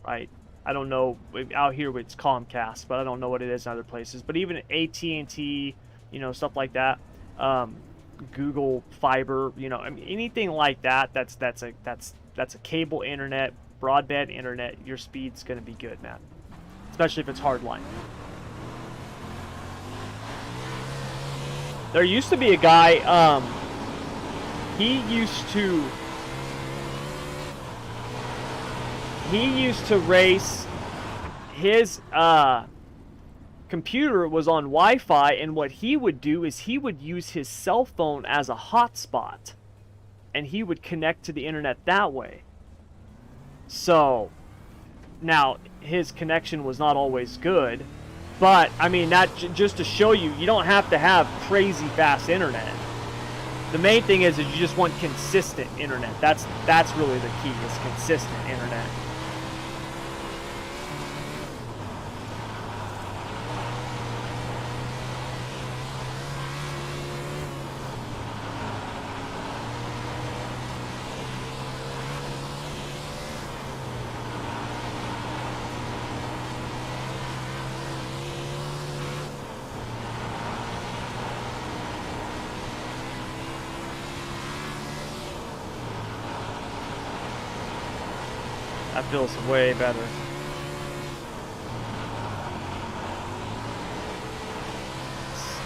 right? I don't know, out here it's Comcast, but I don't know what it is in other places. But even AT&T, you know, stuff like that, Google Fiber, you know, I mean, anything like that, that's a cable internet, broadband internet, your speed's gonna be good, man. Especially if it's hardline. There used to be a guy, he used to race. His computer was on Wi-Fi, and what he would do is he would use his cell phone as a hotspot, and he would connect to the internet that way. So now his connection was not always good, but I mean, that just to show you, you don't have to have crazy fast internet. The main thing is you just want consistent internet. That's really the key, is consistent internet. That feels way better.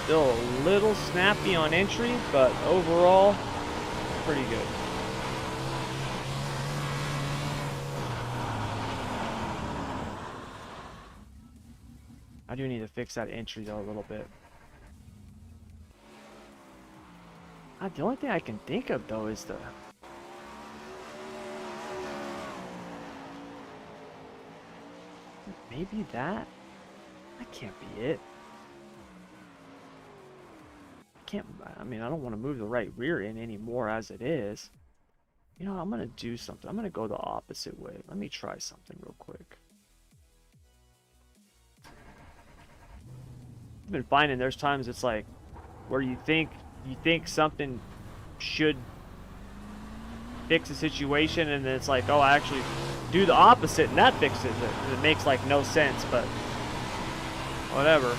Still a little snappy on entry, but overall, pretty good. I do need to fix that entry though a little bit. The only thing I can think of though is maybe that? That can't be it. I mean, I don't want to move the right rear in anymore as it is. You know, I'm going to do something. I'm going to go the opposite way. Let me try something real quick. I've been finding there's times it's like where you think something should fix a situation, and then it's like, oh, I actually do the opposite and that fixes it. It makes like no sense, but whatever.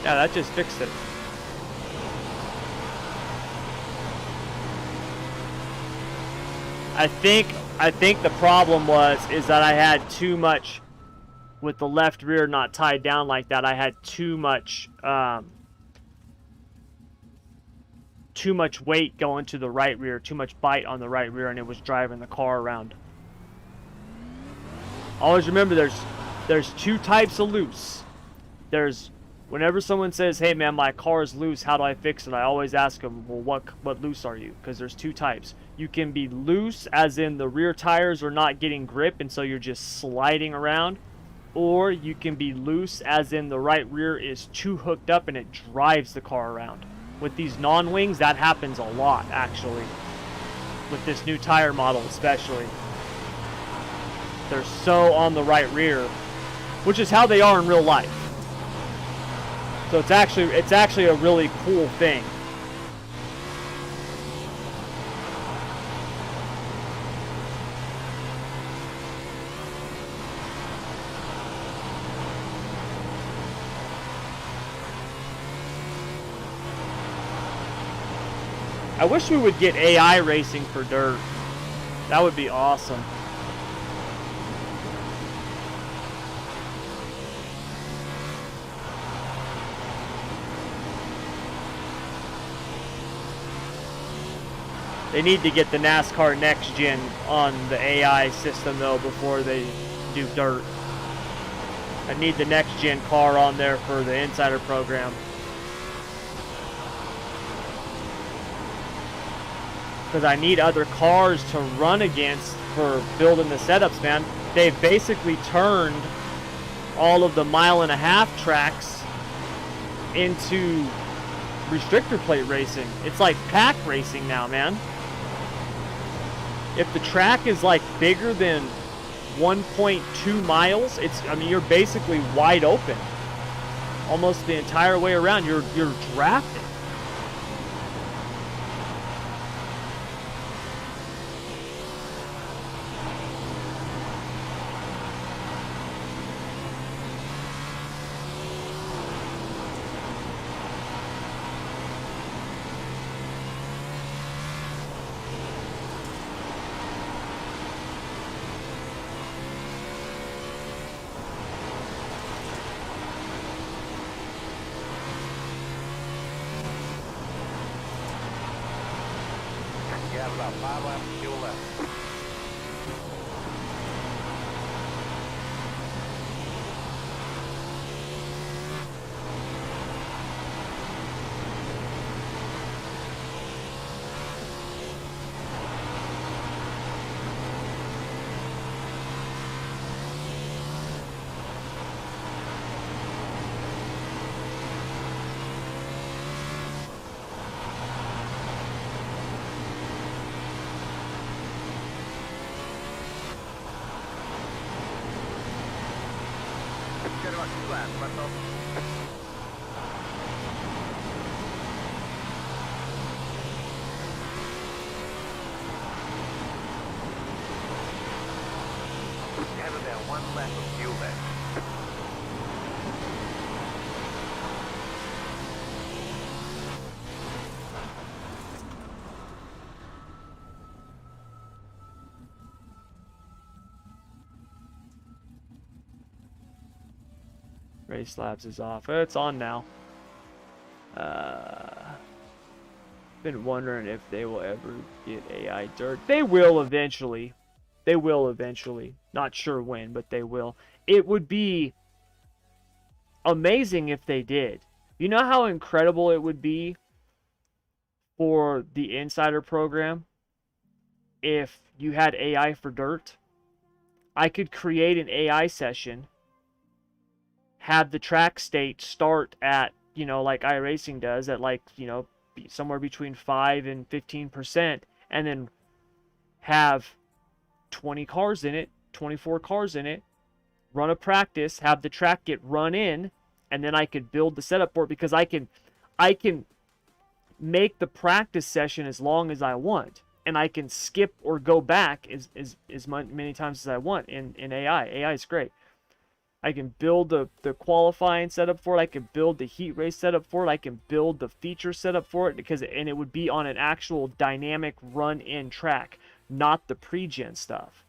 Yeah, that just fixed it. I think the problem is that I had too much with the left rear not tied down like that. I had too much weight going to the right rear, too much bite on the right rear, and it was driving the car around. Always remember there's two types of loose. There's whenever someone says, "Hey man, my car is loose, how do I fix it?" I always ask them, "Well, what loose are you?" Because there's two types. You can be loose as in the rear tires are not getting grip and so you're just sliding around, or you can be loose as in the right rear is too hooked up and it drives the car around. With these non-wings, that happens a lot actually. With this new tire model especially. They're so on the right rear, which is how they are in real life. So it's actually a really cool thing. I wish we would get AI racing for dirt. That would be awesome. They need to get the NASCAR Next Gen on the AI system though before they do dirt. I need the Next Gen car on there for the Insider program. Because I need other cars to run against for building the setups, man. They've basically turned all of the 1.5 mile tracks into restrictor plate racing. It's like pack racing now, man. If the track is like bigger than 1.2 miles, I mean, you're basically wide open. Almost the entire way around, you're drafting. You have about 5 laps of fuel left. Got about 2 laps left over. You have about 1 lap of fuel left. Race Labs is off. It's on now. Been wondering if they will ever get AI dirt. They will eventually. They will eventually. Not sure when, but they will. It would be amazing if they did. You know how incredible it would be for the Insider program if you had AI for dirt? I could create an AI session, have the track state start at, you know, like iRacing does, at like, you know, somewhere between 5 and 15%, and then have 20 cars in it, 24 cars in it, run a practice, have the track get run in, and then I could build the setup for it, because I can make the practice session as long as I want, and I can skip or go back as many times as I want in AI. AI is great. I can build the qualifying setup for it. I can build the heat race setup for it. I can build the feature setup for it, and it would be on an actual dynamic run-in track. not the pre-gen stuff.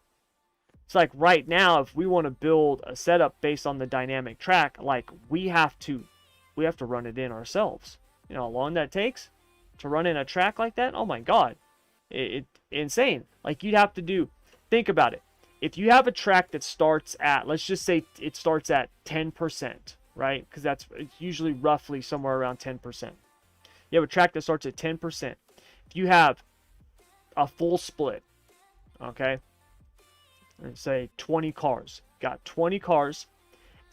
It's like right now, if we want to build a setup based on the dynamic track, like we have to run it in ourselves. You know how long that takes to run in a track like that? Oh my God, it insane. Like you'd have to do, think about it. If you have a track that starts at, let's just say it starts at 10%, right? Because it's usually roughly somewhere around 10%. You have a track that starts at 10%. If you have a full split, okay, let's say 20 cars, got 20 cars,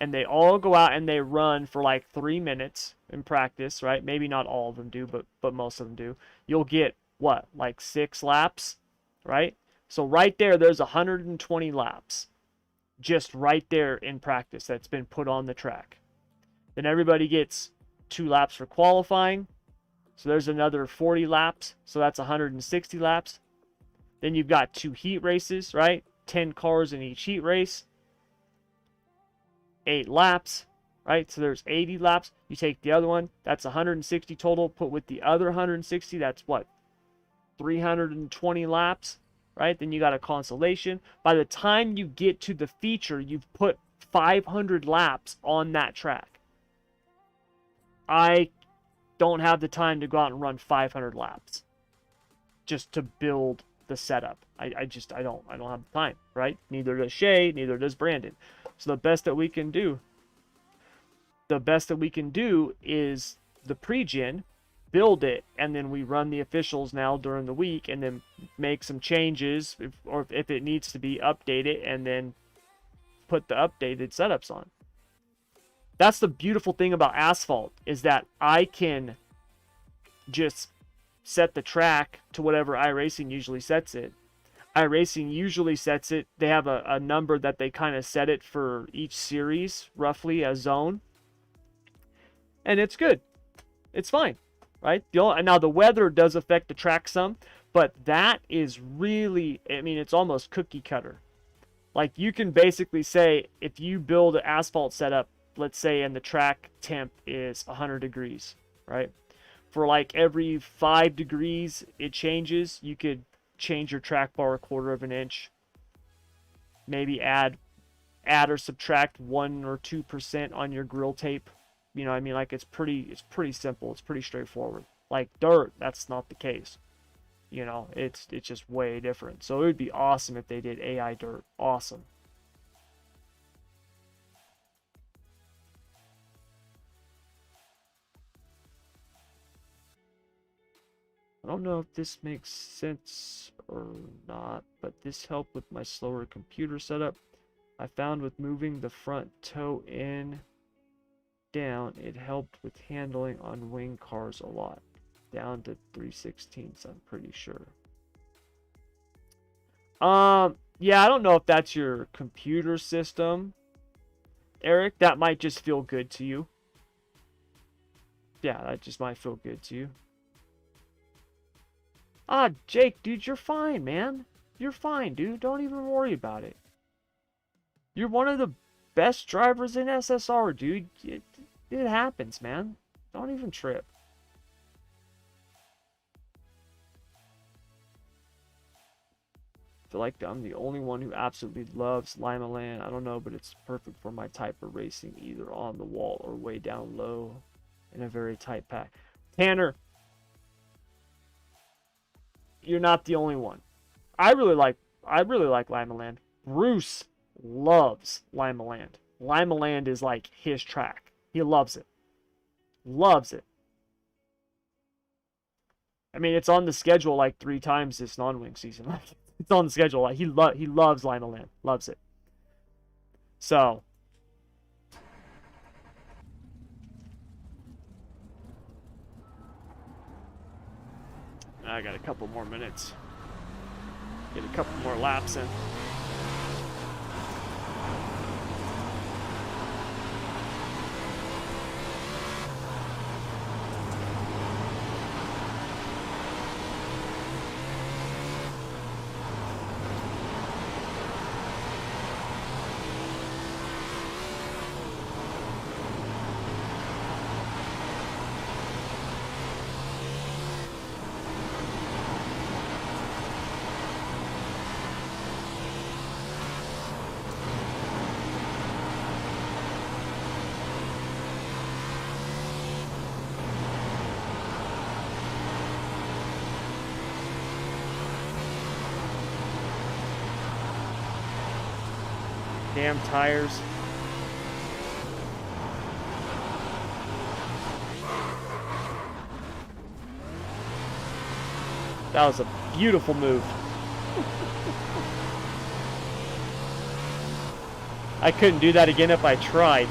and they all go out and they run for like 3 minutes in practice, right? Maybe not all of them do, but most of them do. You'll get what, like 6 laps, right? So right there's 120 laps just right there in practice that's been put on the track. Then everybody gets 2 laps for qualifying. So there's another 40 laps. So that's 160 laps. Then you've got 2 heat races, right? 10 cars in each heat race. 8 laps, right? So there's 80 laps. You take the other one, that's 160 total. Put with the other 160, that's what? 320 laps, right? Then you got a consolation. By the time you get to the feature, you've put 500 laps on that track. I don't have the time to go out and run 500 laps just to build the setup. I don't have the time, right? Neither does Shay, neither does Brandon. So the best that we can do is the pre-gen, build it, and then we run the officials now during the week, and then make some changes, if it needs to be, update it, and then put the updated setups on. That's the beautiful thing about asphalt, is that I can just set the track to whatever iRacing usually sets it. iRacing usually sets it, they have a number that they kind of set it for each series, roughly a zone. And it's good. It's fine, right? Now the weather does affect the track some, but that is really, I mean, it's almost cookie cutter. Like you can basically say, if you build an asphalt setup, let's say, and the track temp is 100 degrees, right? For like every 5 degrees it changes, you could change your track bar 1/4 of an inch. Maybe add or subtract 1 or 2% on your grill tape. You know what I mean? Like it's pretty simple. It's pretty straightforward. Like dirt, that's not the case. You know, it's just way different. So it would be awesome if they did AI dirt. Awesome. I don't know if this makes sense or not, but this helped with my slower computer setup. I found with moving the front toe in down, it helped with handling on wing cars a lot. Down to 3/16, I'm pretty sure. Yeah, I don't know if that's your computer system, Eric. That might just feel good to you. Yeah, that just might feel good to you. Ah, Jake, dude, you're fine, man. You're fine, dude. Don't even worry about it. You're one of the best drivers in SSR, dude. It happens, man. Don't even trip. I feel like I'm the only one who absolutely loves Limaland. I don't know, but it's perfect for my type of racing, either on the wall or way down low in a very tight pack. Tanner, you're not the only one. I really like Limaland. Bruce loves Limaland. Limaland is like his track. He loves it. Loves it. I mean, it's on the schedule like 3 times this non-wing season. It's on the schedule. Like he loves Limaland. Loves it. So I got a couple more minutes. Get a couple more laps in. Damn tires. That was a beautiful move. I couldn't do that again if I tried.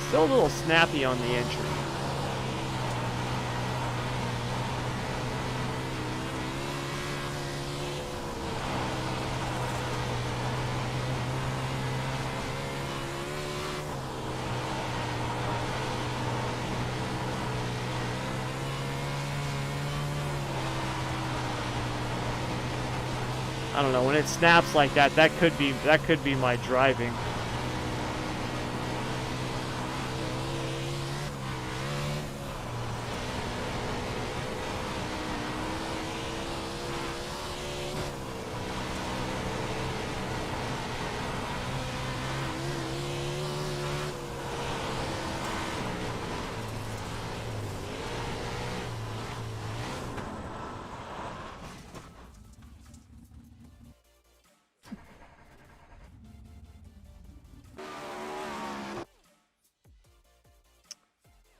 Still a little snappy on the entry. I don't know, when it snaps like that, that could be my driving.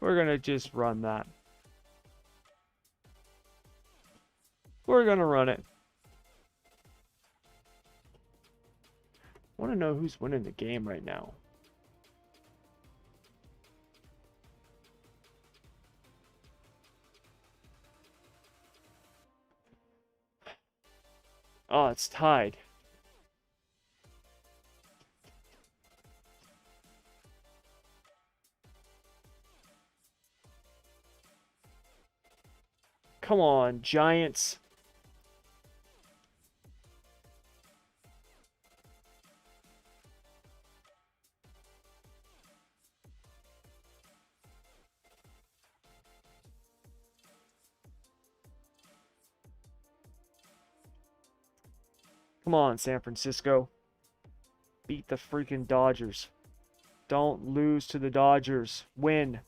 We're gonna just run that. We're gonna run it. I want to know who's winning the game right now. Oh, it's tied. Come on, Giants. Come on, San Francisco. Beat the freaking Dodgers. Don't lose to the Dodgers. Win.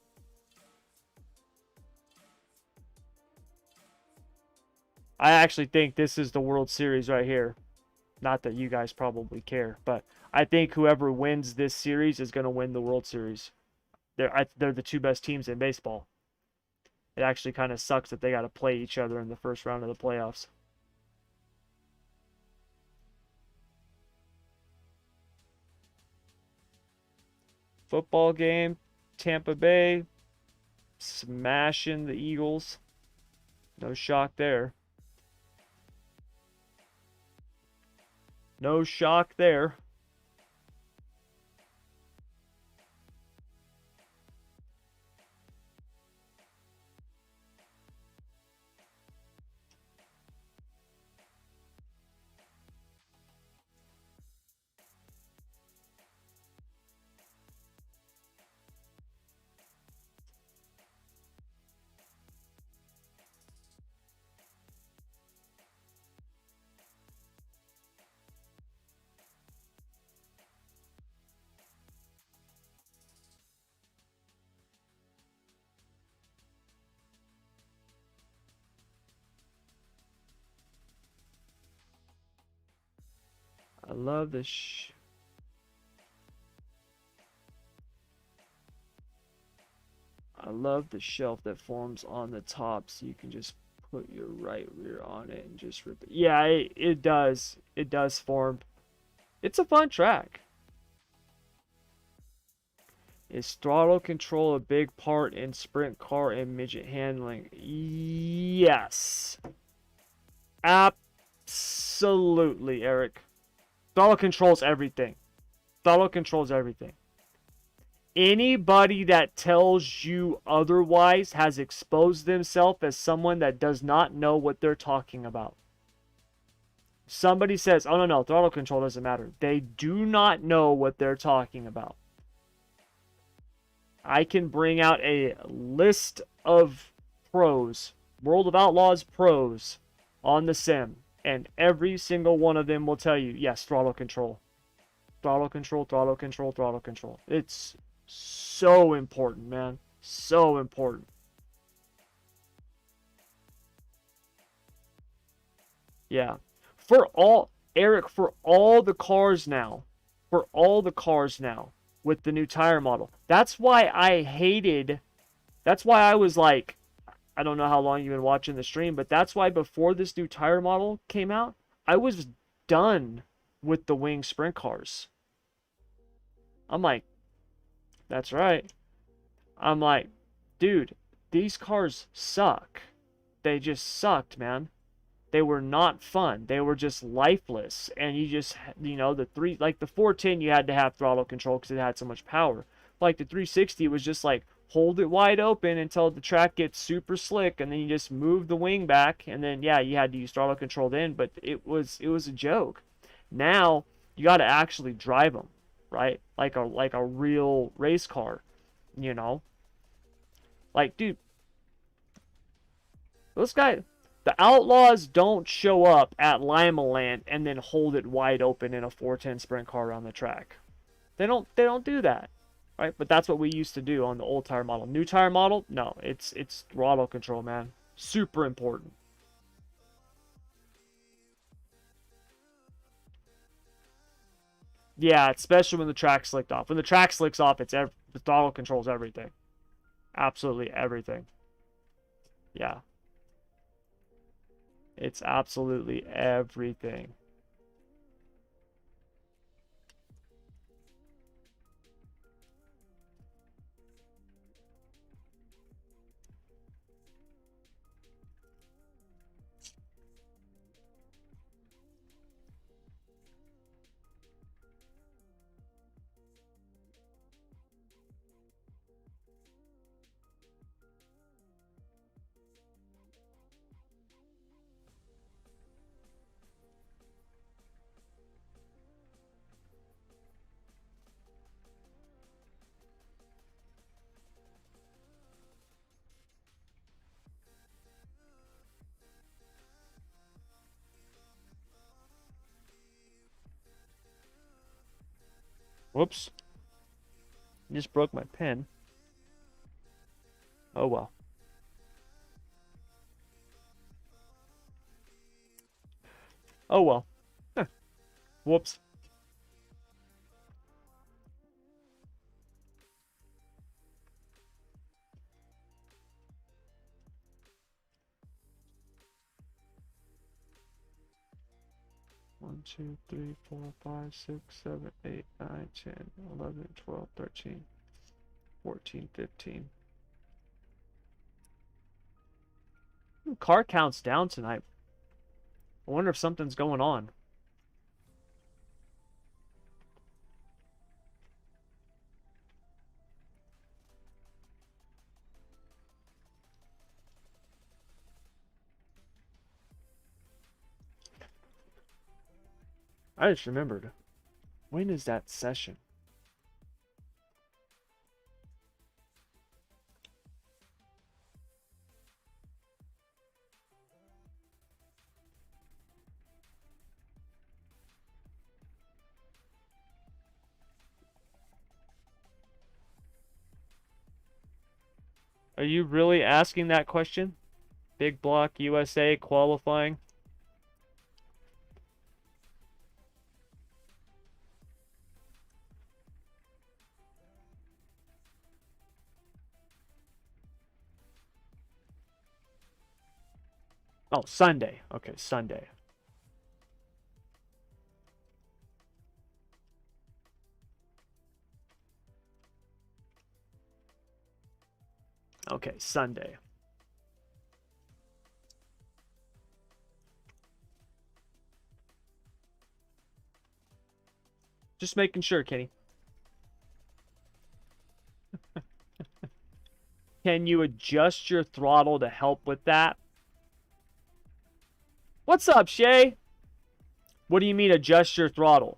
I actually think this is the World Series right here. Not that you guys probably care, but I think whoever wins this series is going to win the World Series. They're the two best teams in baseball. It actually kind of sucks that they got to play each other in the first round of the playoffs. Football game, Tampa Bay smashing the Eagles. No shock there. No shock there. I love the I love the shelf that forms on the top, so you can just put your right rear on it and just rip it. Yeah, it does. It does form. It's a fun track. Is throttle control a big part in sprint car and midget handling? Yes. Absolutely, Eric. Throttle controls everything. Throttle controls everything. Anybody that tells you otherwise has exposed themselves as someone that does not know what they're talking about. Somebody says, oh no, throttle control doesn't matter. They do not know what they're talking about. I can bring out a list of pros, World of Outlaws pros on the sim, and every single one of them will tell you, yes, throttle control. Throttle control, throttle control, throttle control. It's so important, man. So important. Yeah. Eric, for all the cars now, with the new tire model. That's why I was like, I don't know how long you've been watching the stream, but that's why before this new tire model came out, I was done with the wing sprint cars. I'm like, that's right. I'm like, dude, these cars suck. They just sucked, man. They were not fun. They were just lifeless. And you just, the 410, you had to have throttle control because it had so much power. Like the 360 was just like, hold it wide open until the track gets super slick, and then you just move the wing back, and then, yeah, you had to use throttle control then, but it was a joke. Now, you got to actually drive them, right? Like a real race car, you know? Like, dude, those guys, the Outlaws don't show up at Limaland and then hold it wide open in a 410 sprint car around the track. They don't do that, right? But that's what we used to do on the old tire model. New tire model, no, it's throttle control, man. Super important. Yeah, especially when the track slicked off. When the track slicks off, the throttle controls everything. Absolutely everything. Yeah. It's absolutely everything. Whoops. I just broke my pen. Oh well. Oh well. Huh. Whoops. One, 2, 3, 4, 5, 6, 7, 8, 9, 10, 11, 12, 13, 14, 15. Ooh, car count's down tonight. I wonder if something's going on. I just remembered. When is that session? Are you really asking that question? Big Block USA qualifying? Oh, Sunday. Okay, Sunday. Okay, Sunday. Just making sure, Kenny. Can you adjust your throttle to help with that? What's up, Shay? What do you mean adjust your throttle?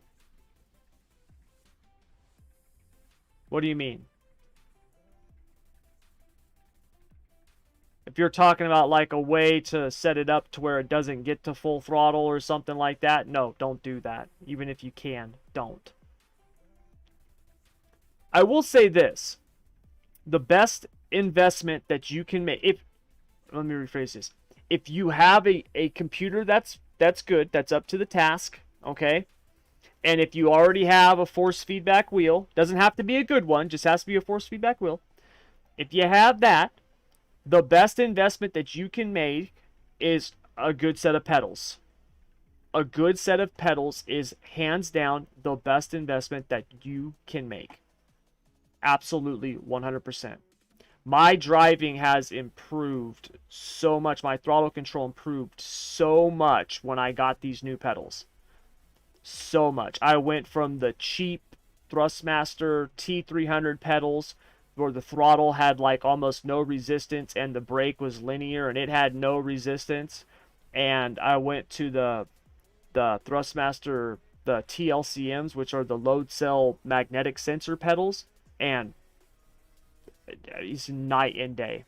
What do you mean? If you're talking about like a way to set it up to where it doesn't get to full throttle or something like that, no, don't do that. Even if you can, don't. I will say this. The best investment that you can make, let me rephrase this. If you have a computer that's good, that's up to the task, okay? And if you already have a force feedback wheel, doesn't have to be a good one, just has to be a force feedback wheel. If you have that, the best investment that you can make is a good set of pedals. A good set of pedals is hands down the best investment that you can make. Absolutely 100%. My driving has improved so much. My throttle control improved so much when I got these new pedals. So much. I went from the cheap Thrustmaster T300 pedals where the throttle had like almost no resistance and the brake was linear and it had no resistance. And I went to the Thrustmaster, the TLCMs, which are the load cell magnetic sensor pedals, and it's night and day.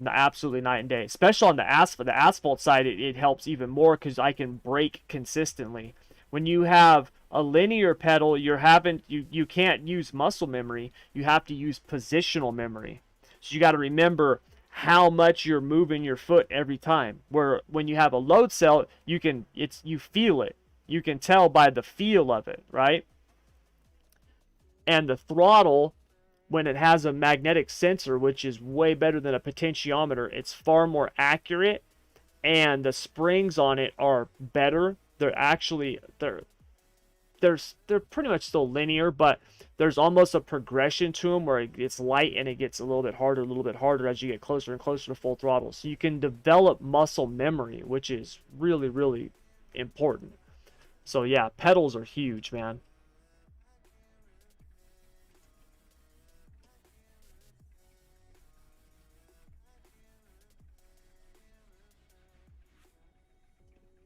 Absolutely night and day. Especially on the asphalt side, it helps even more because I can brake consistently. When you have a linear pedal, you can't use muscle memory. You have to use positional memory. So you got to remember how much you're moving your foot every time. Where when you have a load cell, you feel it. You can tell by the feel of it, right? And the throttle, when it has a magnetic sensor, which is way better than a potentiometer, it's far more accurate, and the springs on it are better. They're pretty much still linear, but there's almost a progression to them where it gets light and it gets a little bit harder as you get closer and closer to full throttle. So you can develop muscle memory, which is really, really important. So yeah, pedals are huge, man.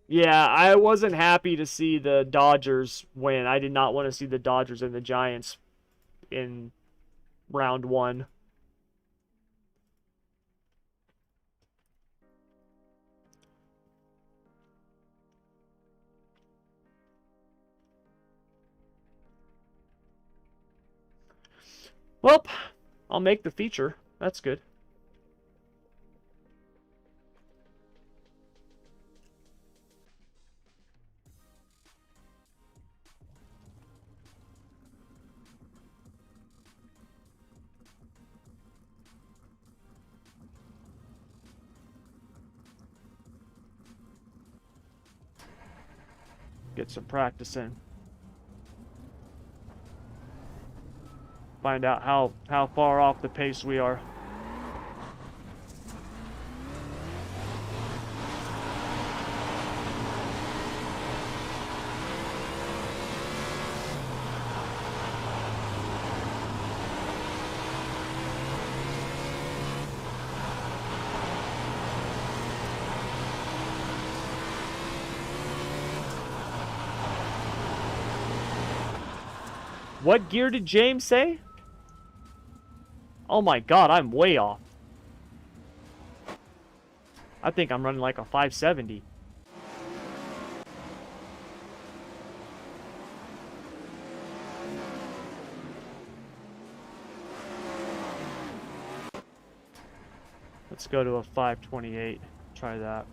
Yeah, I wasn't happy to see the Dodgers win. I did not want to see the Dodgers and the Giants in round one. Well, I'll make the feature. That's good. Get some practice in. Find out how far off the pace we are. What gear did James say? Oh my god, I'm way off. I think I'm running like a 570. Let's go to a 528. Try that.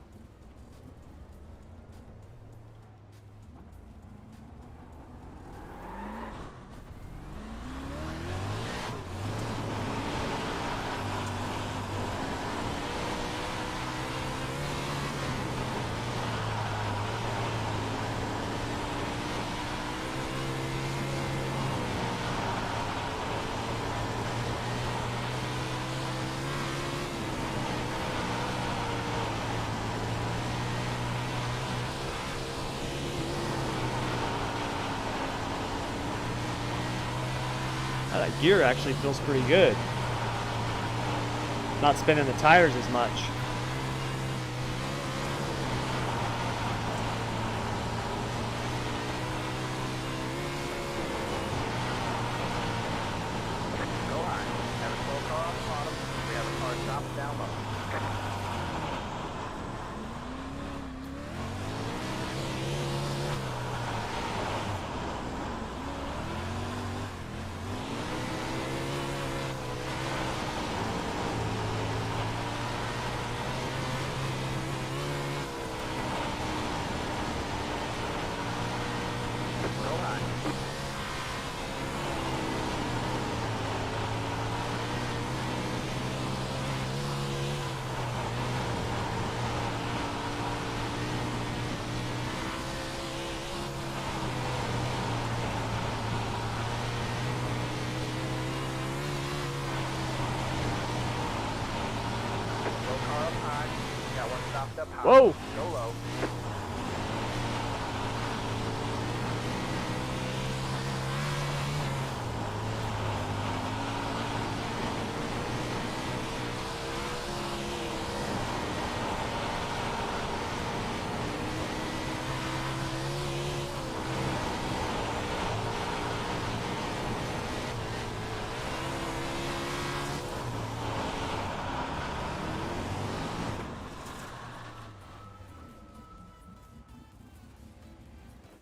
That gear actually feels pretty good. Not spinning the tires as much. Go high. Have a slow car on the bottom. We have a car stopped down low. Go high. Slow car up high. Got one stopped up high. Whoa! Go low.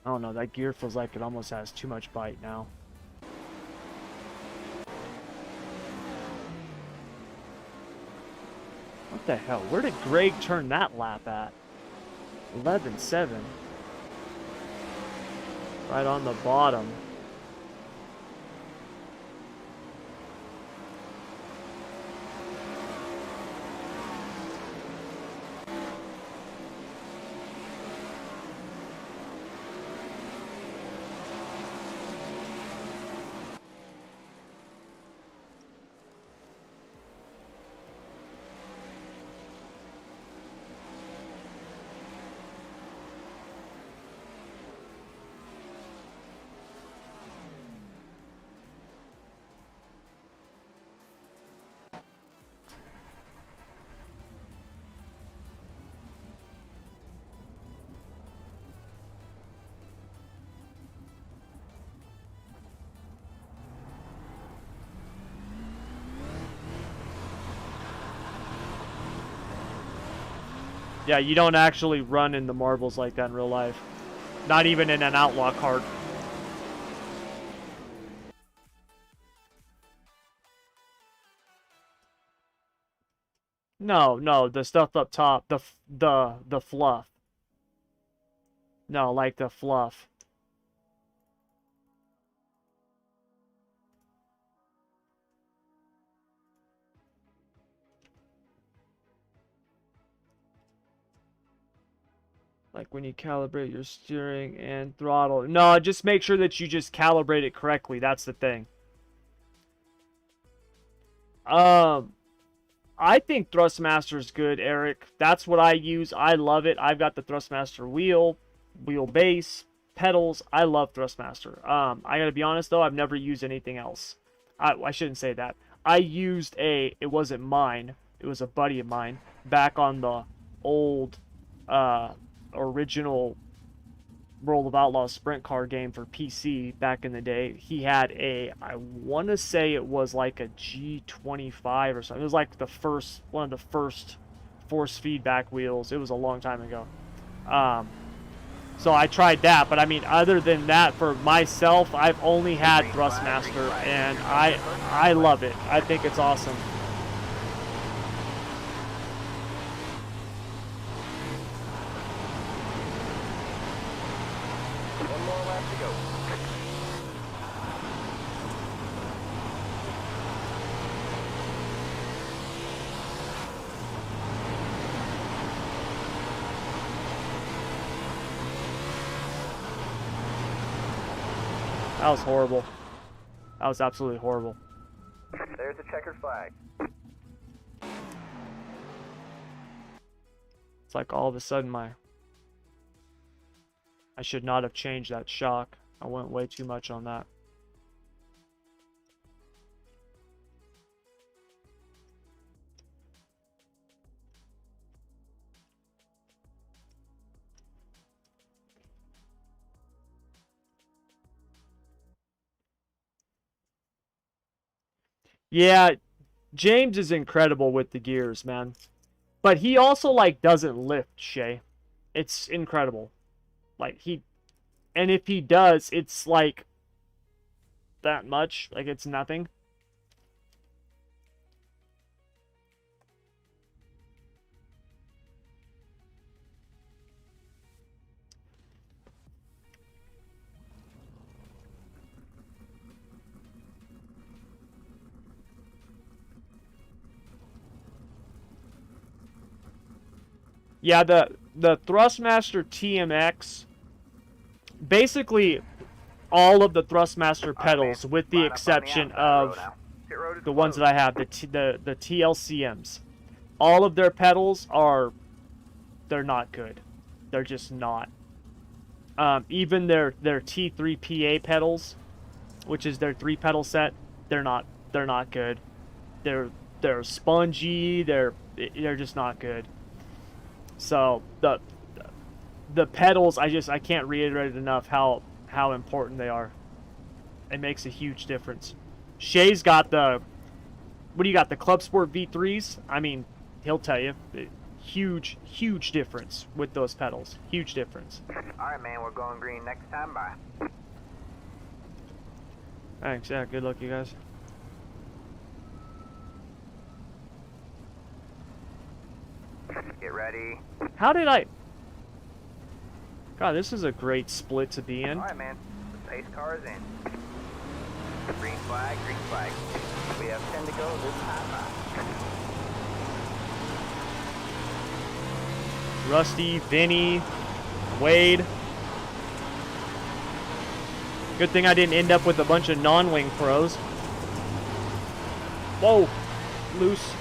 I don't know, that gear feels like it almost has too much bite now. What the hell? Where did Greg turn that lap at? 11.7. Right on the bottom. Yeah, you don't actually run in the marbles like that in real life. Not even in an outlaw cart. No, the stuff up top, the fluff. No, like the fluff. Like when you calibrate your steering and throttle. No, just make sure that you just calibrate it correctly. That's the thing. I think Thrustmaster is good, Eric. That's what I use. I love it. I've got the Thrustmaster wheel base, pedals. I love Thrustmaster. I gotta be honest though, I've never used anything else. I shouldn't say that. I used it wasn't mine. It was a buddy of mine back on the old original World of Outlaws sprint car game for PC back in the day. He had I want to say it was like a G25 or something. It was like one of the first force feedback wheels. It was a long time ago. So I tried that, but I mean, other than that, for myself, I've only had Thrustmaster, and I love it. I think it's awesome. One more lap to go. That was horrible. That was absolutely horrible. There's the checkered flag. It's like all of a sudden I should not have changed that shock. I went way too much on that. Yeah, James is incredible with the gears, man. But he also, like, doesn't lift, Shay. It's incredible. Like, and if he does, it's, like, that much. Like, it's nothing. Yeah, the Thrustmaster TMX, basically all of the Thrustmaster pedals, with the exception of the ones that I have, the TLCMs, all of their pedals they're not good. They're just not. Even their T3PA pedals, which is their 3-pedal set, they're not good. They're spongy. They're just not good. So the pedals, I can't reiterate enough how important they are. It makes a huge difference. Shay's got the, what do you got, the Club Sport V3s? I mean, he'll tell you, huge difference with those pedals. Huge difference. Alright, man, we're going green next time. Bye. Thanks. Yeah, good luck, you guys. Get ready. How did I... God, this is a great split to be in. Alright, man. The pace car is in. Green flag, green flag. We have 10 to go this time. Bye. Rusty, Vinny, Wade. Good thing I didn't end up with a bunch of non-wing pros. Whoa, loose.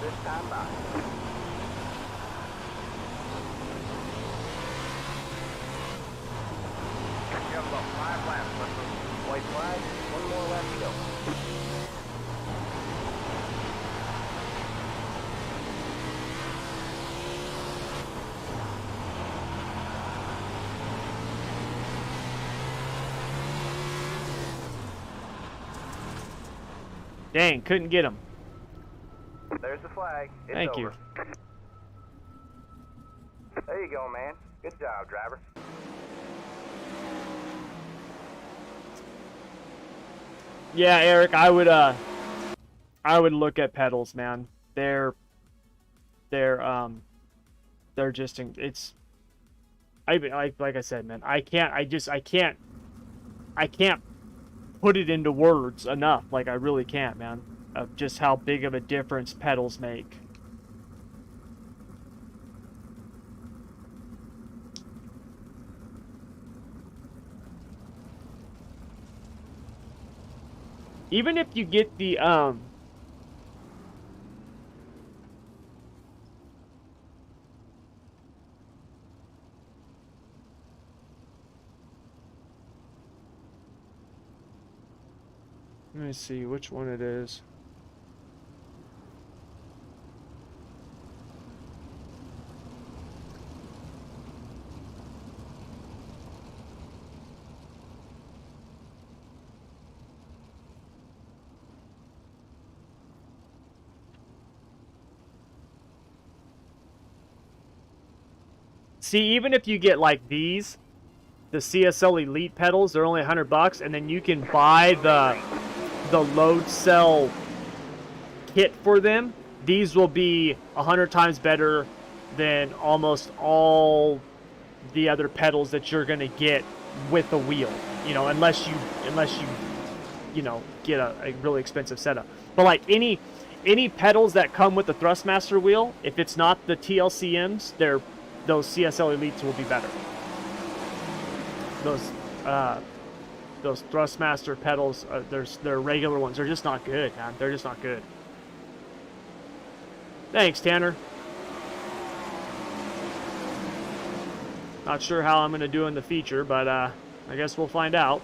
This time by. You have about 5 laps left. White flag, 1 more lap to go. Dang, couldn't get him. There's the flag. It's Thank over. you. There you go, man. Good job, driver. Yeah, Eric, I would look at pedals, man. They're just it's like I said, man. I can't put it into words enough. Like, I really can't, man. Of just how big of a difference pedals make. Even if you get the let me see which one it is. See, even if you get like these, the CSL Elite pedals, they're only $100, and then you can buy the load cell kit for them. These will be 100 times better than almost all the other pedals that you're gonna get with a wheel. You know, unless you get a really expensive setup. But like any pedals that come with the Thrustmaster wheel, if it's not the TLCMs, those CSL Elites will be better. Those Thrustmaster pedals, they're regular ones. They're just not good, man. They're just not good. Thanks, Tanner. Not sure how I'm going to do in the feature, but I guess we'll find out.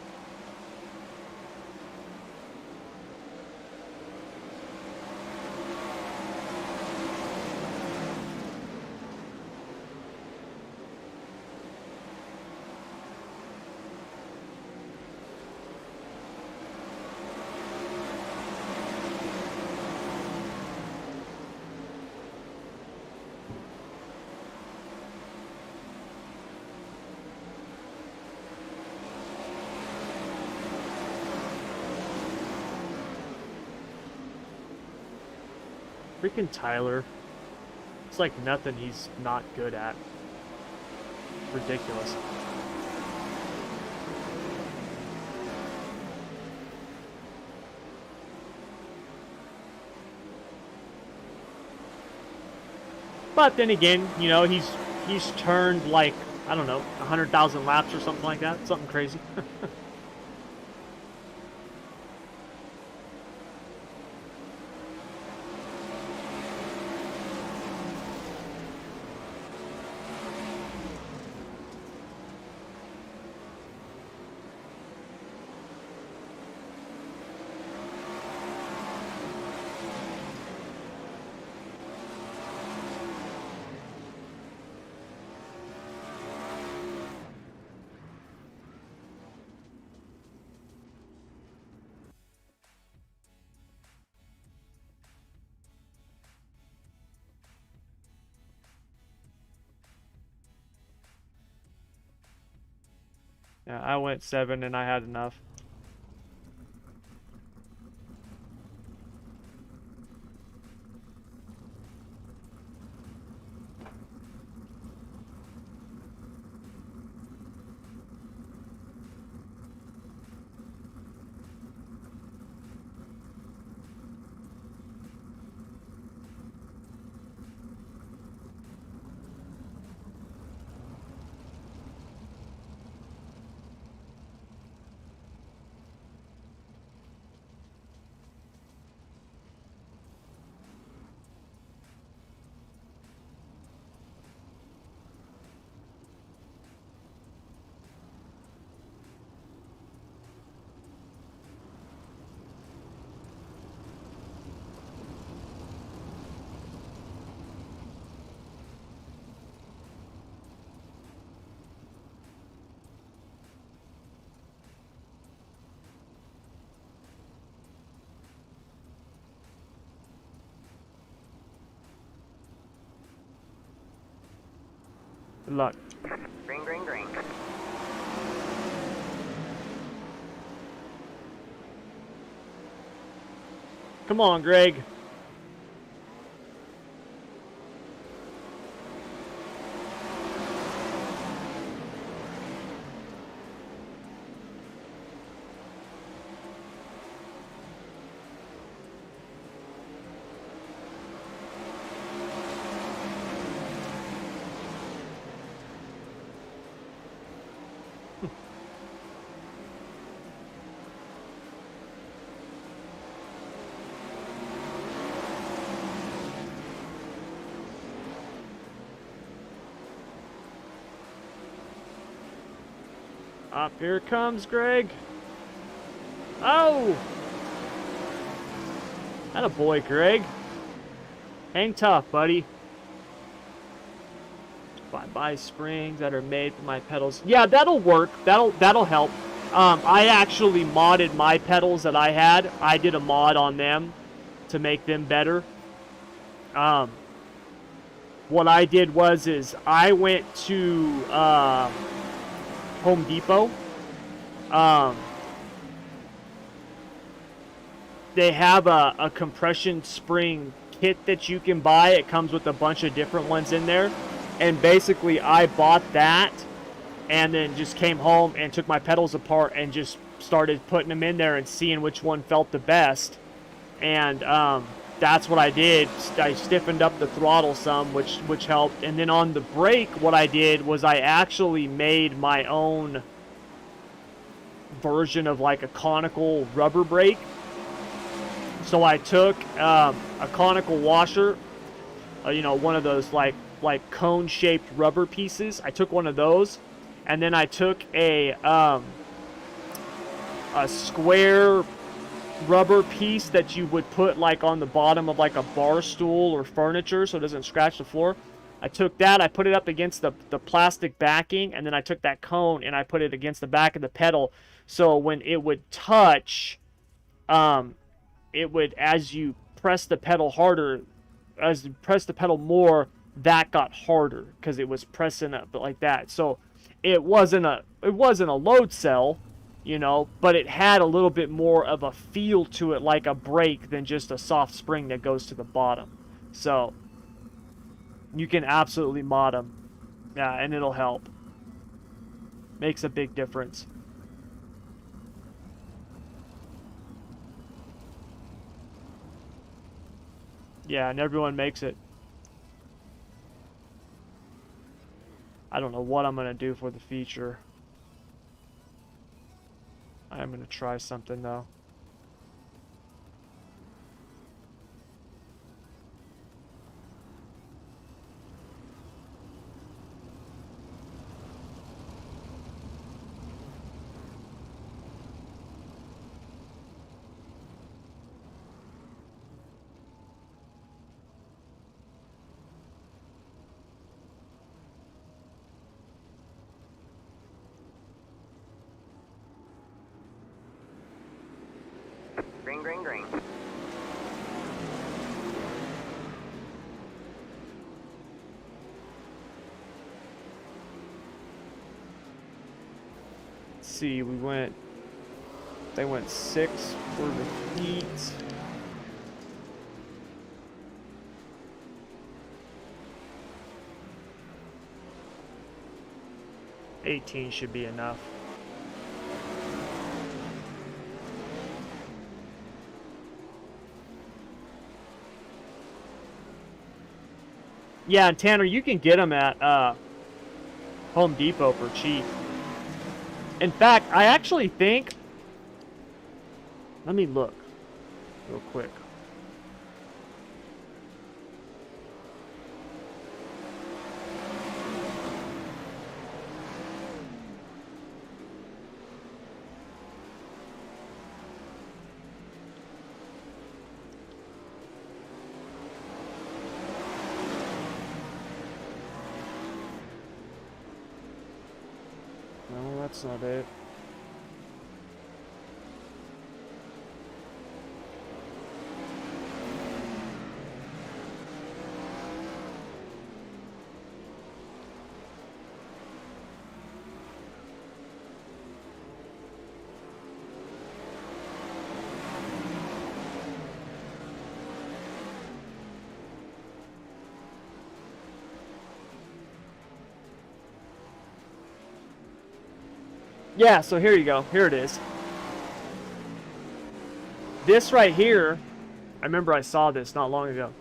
Freaking Tyler. It's like nothing he's not good at. Ridiculous. But then again, you know, he's turned like, I don't know, 100,000 laps or something like that. Something crazy. Yeah, I went 7 and I had enough. Good luck. Green, green, green. Come on, Greg. Up here comes Greg. Oh! Atta boy, Greg. Hang tough, buddy. Buy springs that are made for my pedals. Yeah, that'll work. That'll help. I actually modded my pedals that I had. I did a mod on them to make them better. what I did was I went to Home Depot. They have a compression spring kit that you can buy. It comes with a bunch of different ones in there. And basically I bought that and then just came home and took my pedals apart and just started putting them in there and seeing which one felt the best. And that's what I did. I stiffened up the throttle some, which helped. And then on the brake, what I did was I actually made my own version of like a conical rubber brake. So I took a conical washer, you know, one of those like cone-shaped rubber pieces. I took one of those, and then I took a square rubber piece that you would put like on the bottom of like a bar stool or furniture so it doesn't scratch the floor. I took that, I put it up against the plastic backing, and then I took that cone and I put it against the back of the pedal, so when it would touch, it would, as you press the pedal harder, as you press the pedal more, that got harder because it was pressing up like that. So it wasn't a load cell, you know, but it had a little bit more of a feel to it, like a brake, than just a soft spring that goes to the bottom. So you can absolutely mod them, yeah, and it'll help. Makes a big difference. Yeah, and everyone makes it. I don't know what I'm going to do for the feature. I'm going to try something, though. Green, green, green. Let's see, they went 6 for the heat. $18 should be enough. Yeah, and Tanner, you can get them at Home Depot for cheap. In fact, I actually think... Let me look real quick. No, that's not it. Yeah, so here you go. Here it is. This right here, I remember I saw this not long ago.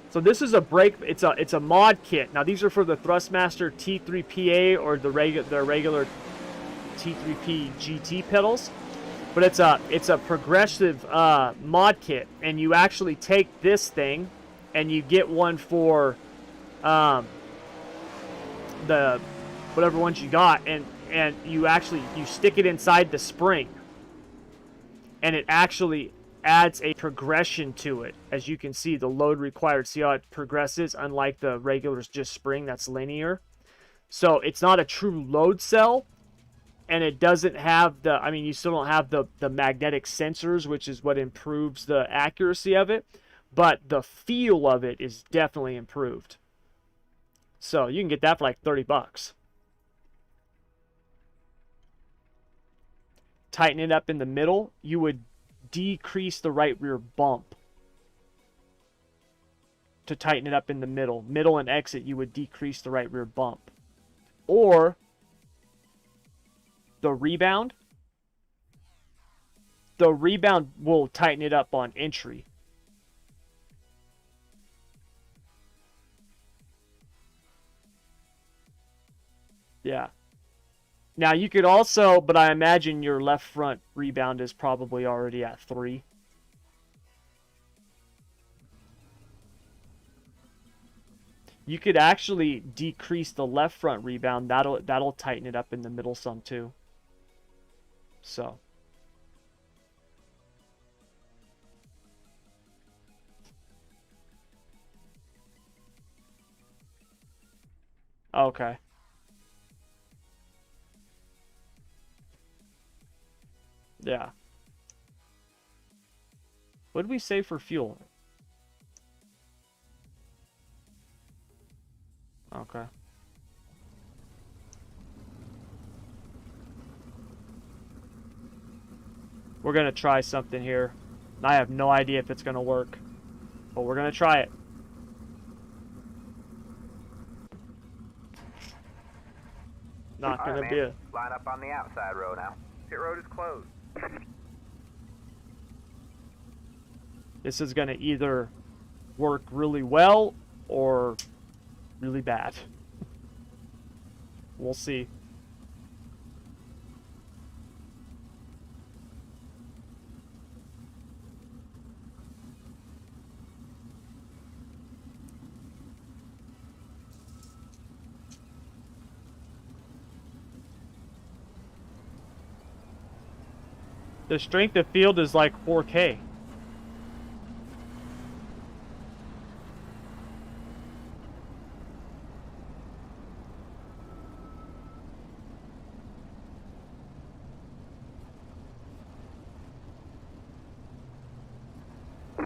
So this is a brake. It's a mod kit. Now these are for the Thrustmaster T3PA or the regular T3P GT pedals, but it's a progressive mod kit, and you actually take this thing, and you get one for the whatever ones you got, and you stick it inside the spring, and it actually adds a progression to it. As you can see, the load required, see how it progresses, unlike the regular just spring that's linear. So it's not a true load cell, and it doesn't have you still don't have the magnetic sensors, which is what improves the accuracy of it, but the feel of it is definitely improved. So you can get that for like 30 bucks. Tighten it up in the middle, you would decrease the right rear bump. To tighten it up in the middle and exit, you would decrease the right rear bump. Or the rebound will tighten it up on entry. Yeah. Now you could also, but I imagine your left front rebound is probably already at 3. You could actually decrease the left front rebound. That'll tighten it up in the middle some too. So. Okay. Yeah. What did we save for fuel? Okay. We're gonna try something here. I have no idea if it's gonna work, but we're gonna try it. Not gonna be a... Line up on the outside row now. Pit road is closed. This is gonna either work really well or really bad. We'll see. The strength of field is like 4K.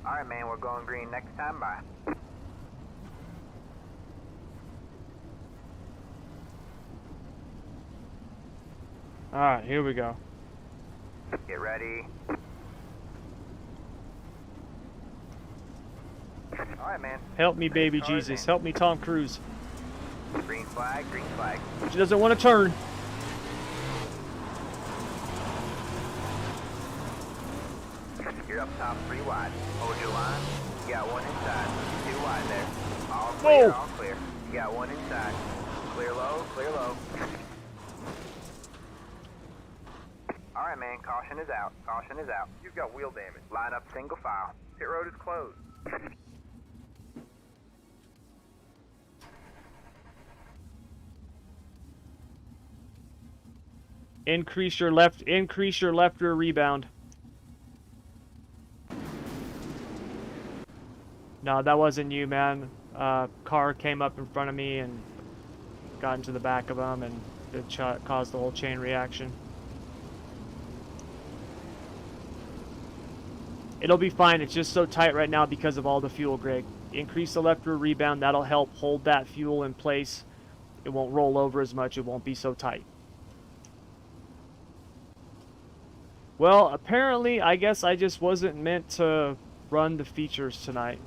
Alright, man, we're going green next time. Bye. Alright, here we go. Get ready. Alright, man. Help me, baby Jesus. Help me, Tom Cruise. Green flag, green flag. She doesn't want to turn. You're up top 3 wide. Hold your line. You got 1 inside. 2 wide there. All clear, all clear. You got 1 inside. Clear low, clear low. Alright, man, caution is out. Caution is out. You've got wheel damage. Line up single file. Pit road is closed. Increase your left rear rebound. No, that wasn't you, man. Car came up in front of me and got into the back of him, and it caused the whole chain reaction. It'll be fine. It's just so tight right now because of all the fuel, Greg. Increase the left rear rebound. That'll help hold that fuel in place. It won't roll over as much. It won't be so tight. Well, apparently, I guess I just wasn't meant to run the features tonight.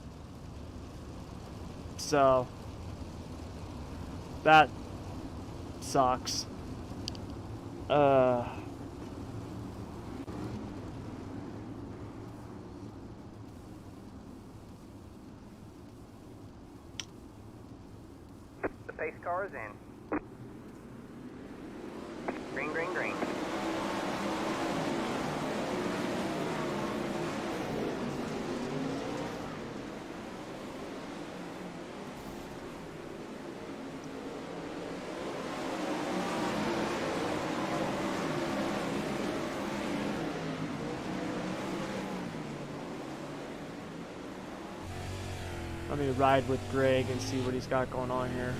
So, that sucks. The pace car is in. Green, green, green. Let me ride with Greg and see what he's got going on here.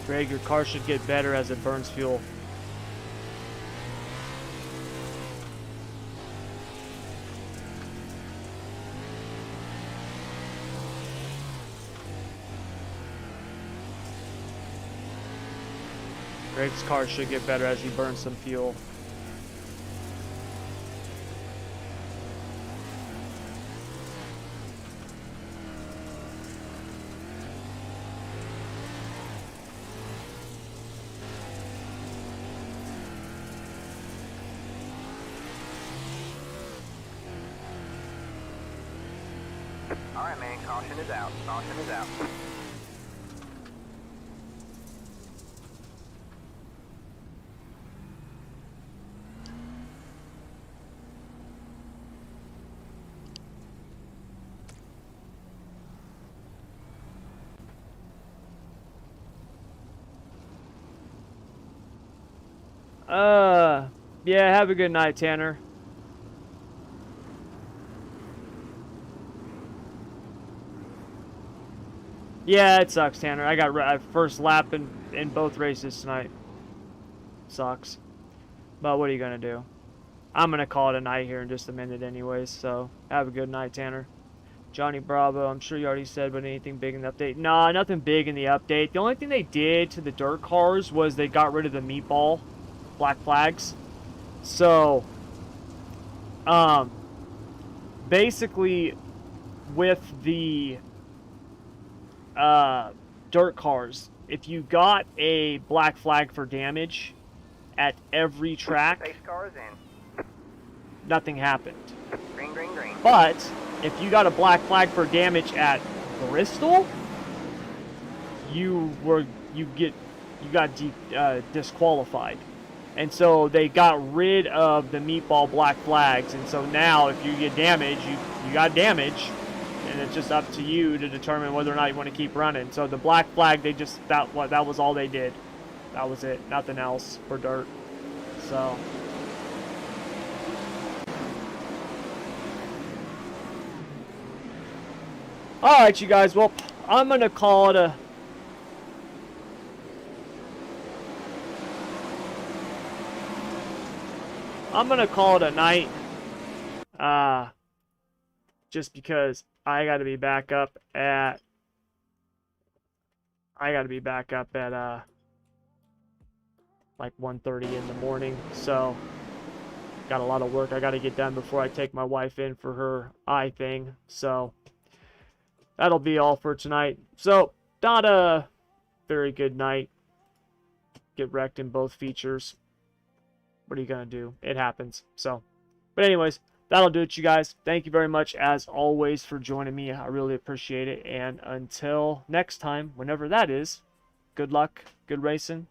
Greg, your car should get better as it burns fuel. Greg's car should get better as he burns some fuel. Alright, man, caution is out. Caution is out. Yeah, have a good night, Tanner. Yeah, it sucks, Tanner. I got first lap in both races tonight. Sucks. But what are you going to do? I'm going to call it a night here in just a minute anyways, so have a good night, Tanner. Johnny Bravo, I'm sure you already said, but anything big in the update? Nah, nothing big in the update. The only thing they did to the dirt cars was they got rid of the meatball black flags. So, basically, with the dirt cars, if you got a black flag for damage at every track, Safe cars in. nothing happened. Green, green, green. But if you got a black flag for damage at Bristol, you got disqualified. And so they got rid of the meatball black flags, and so now if you get damage, you got damage, and it's just up to you to determine whether or not you want to keep running. So the black flag, that was all they did. That was it, nothing else for dirt. So alright, you guys, well, I'm gonna call it a night, just because I gotta be back up at like 1:30 in the morning, so got a lot of work I gotta get done before I take my wife in for her eye thing, so that'll be all for tonight. So, not a very good night. Get wrecked in both features. What are you going to do? It happens. So, but anyways, that'll do it, you guys. Thank you very much, as always, for joining me. I really appreciate it. And until next time, whenever that is, good luck, good racing.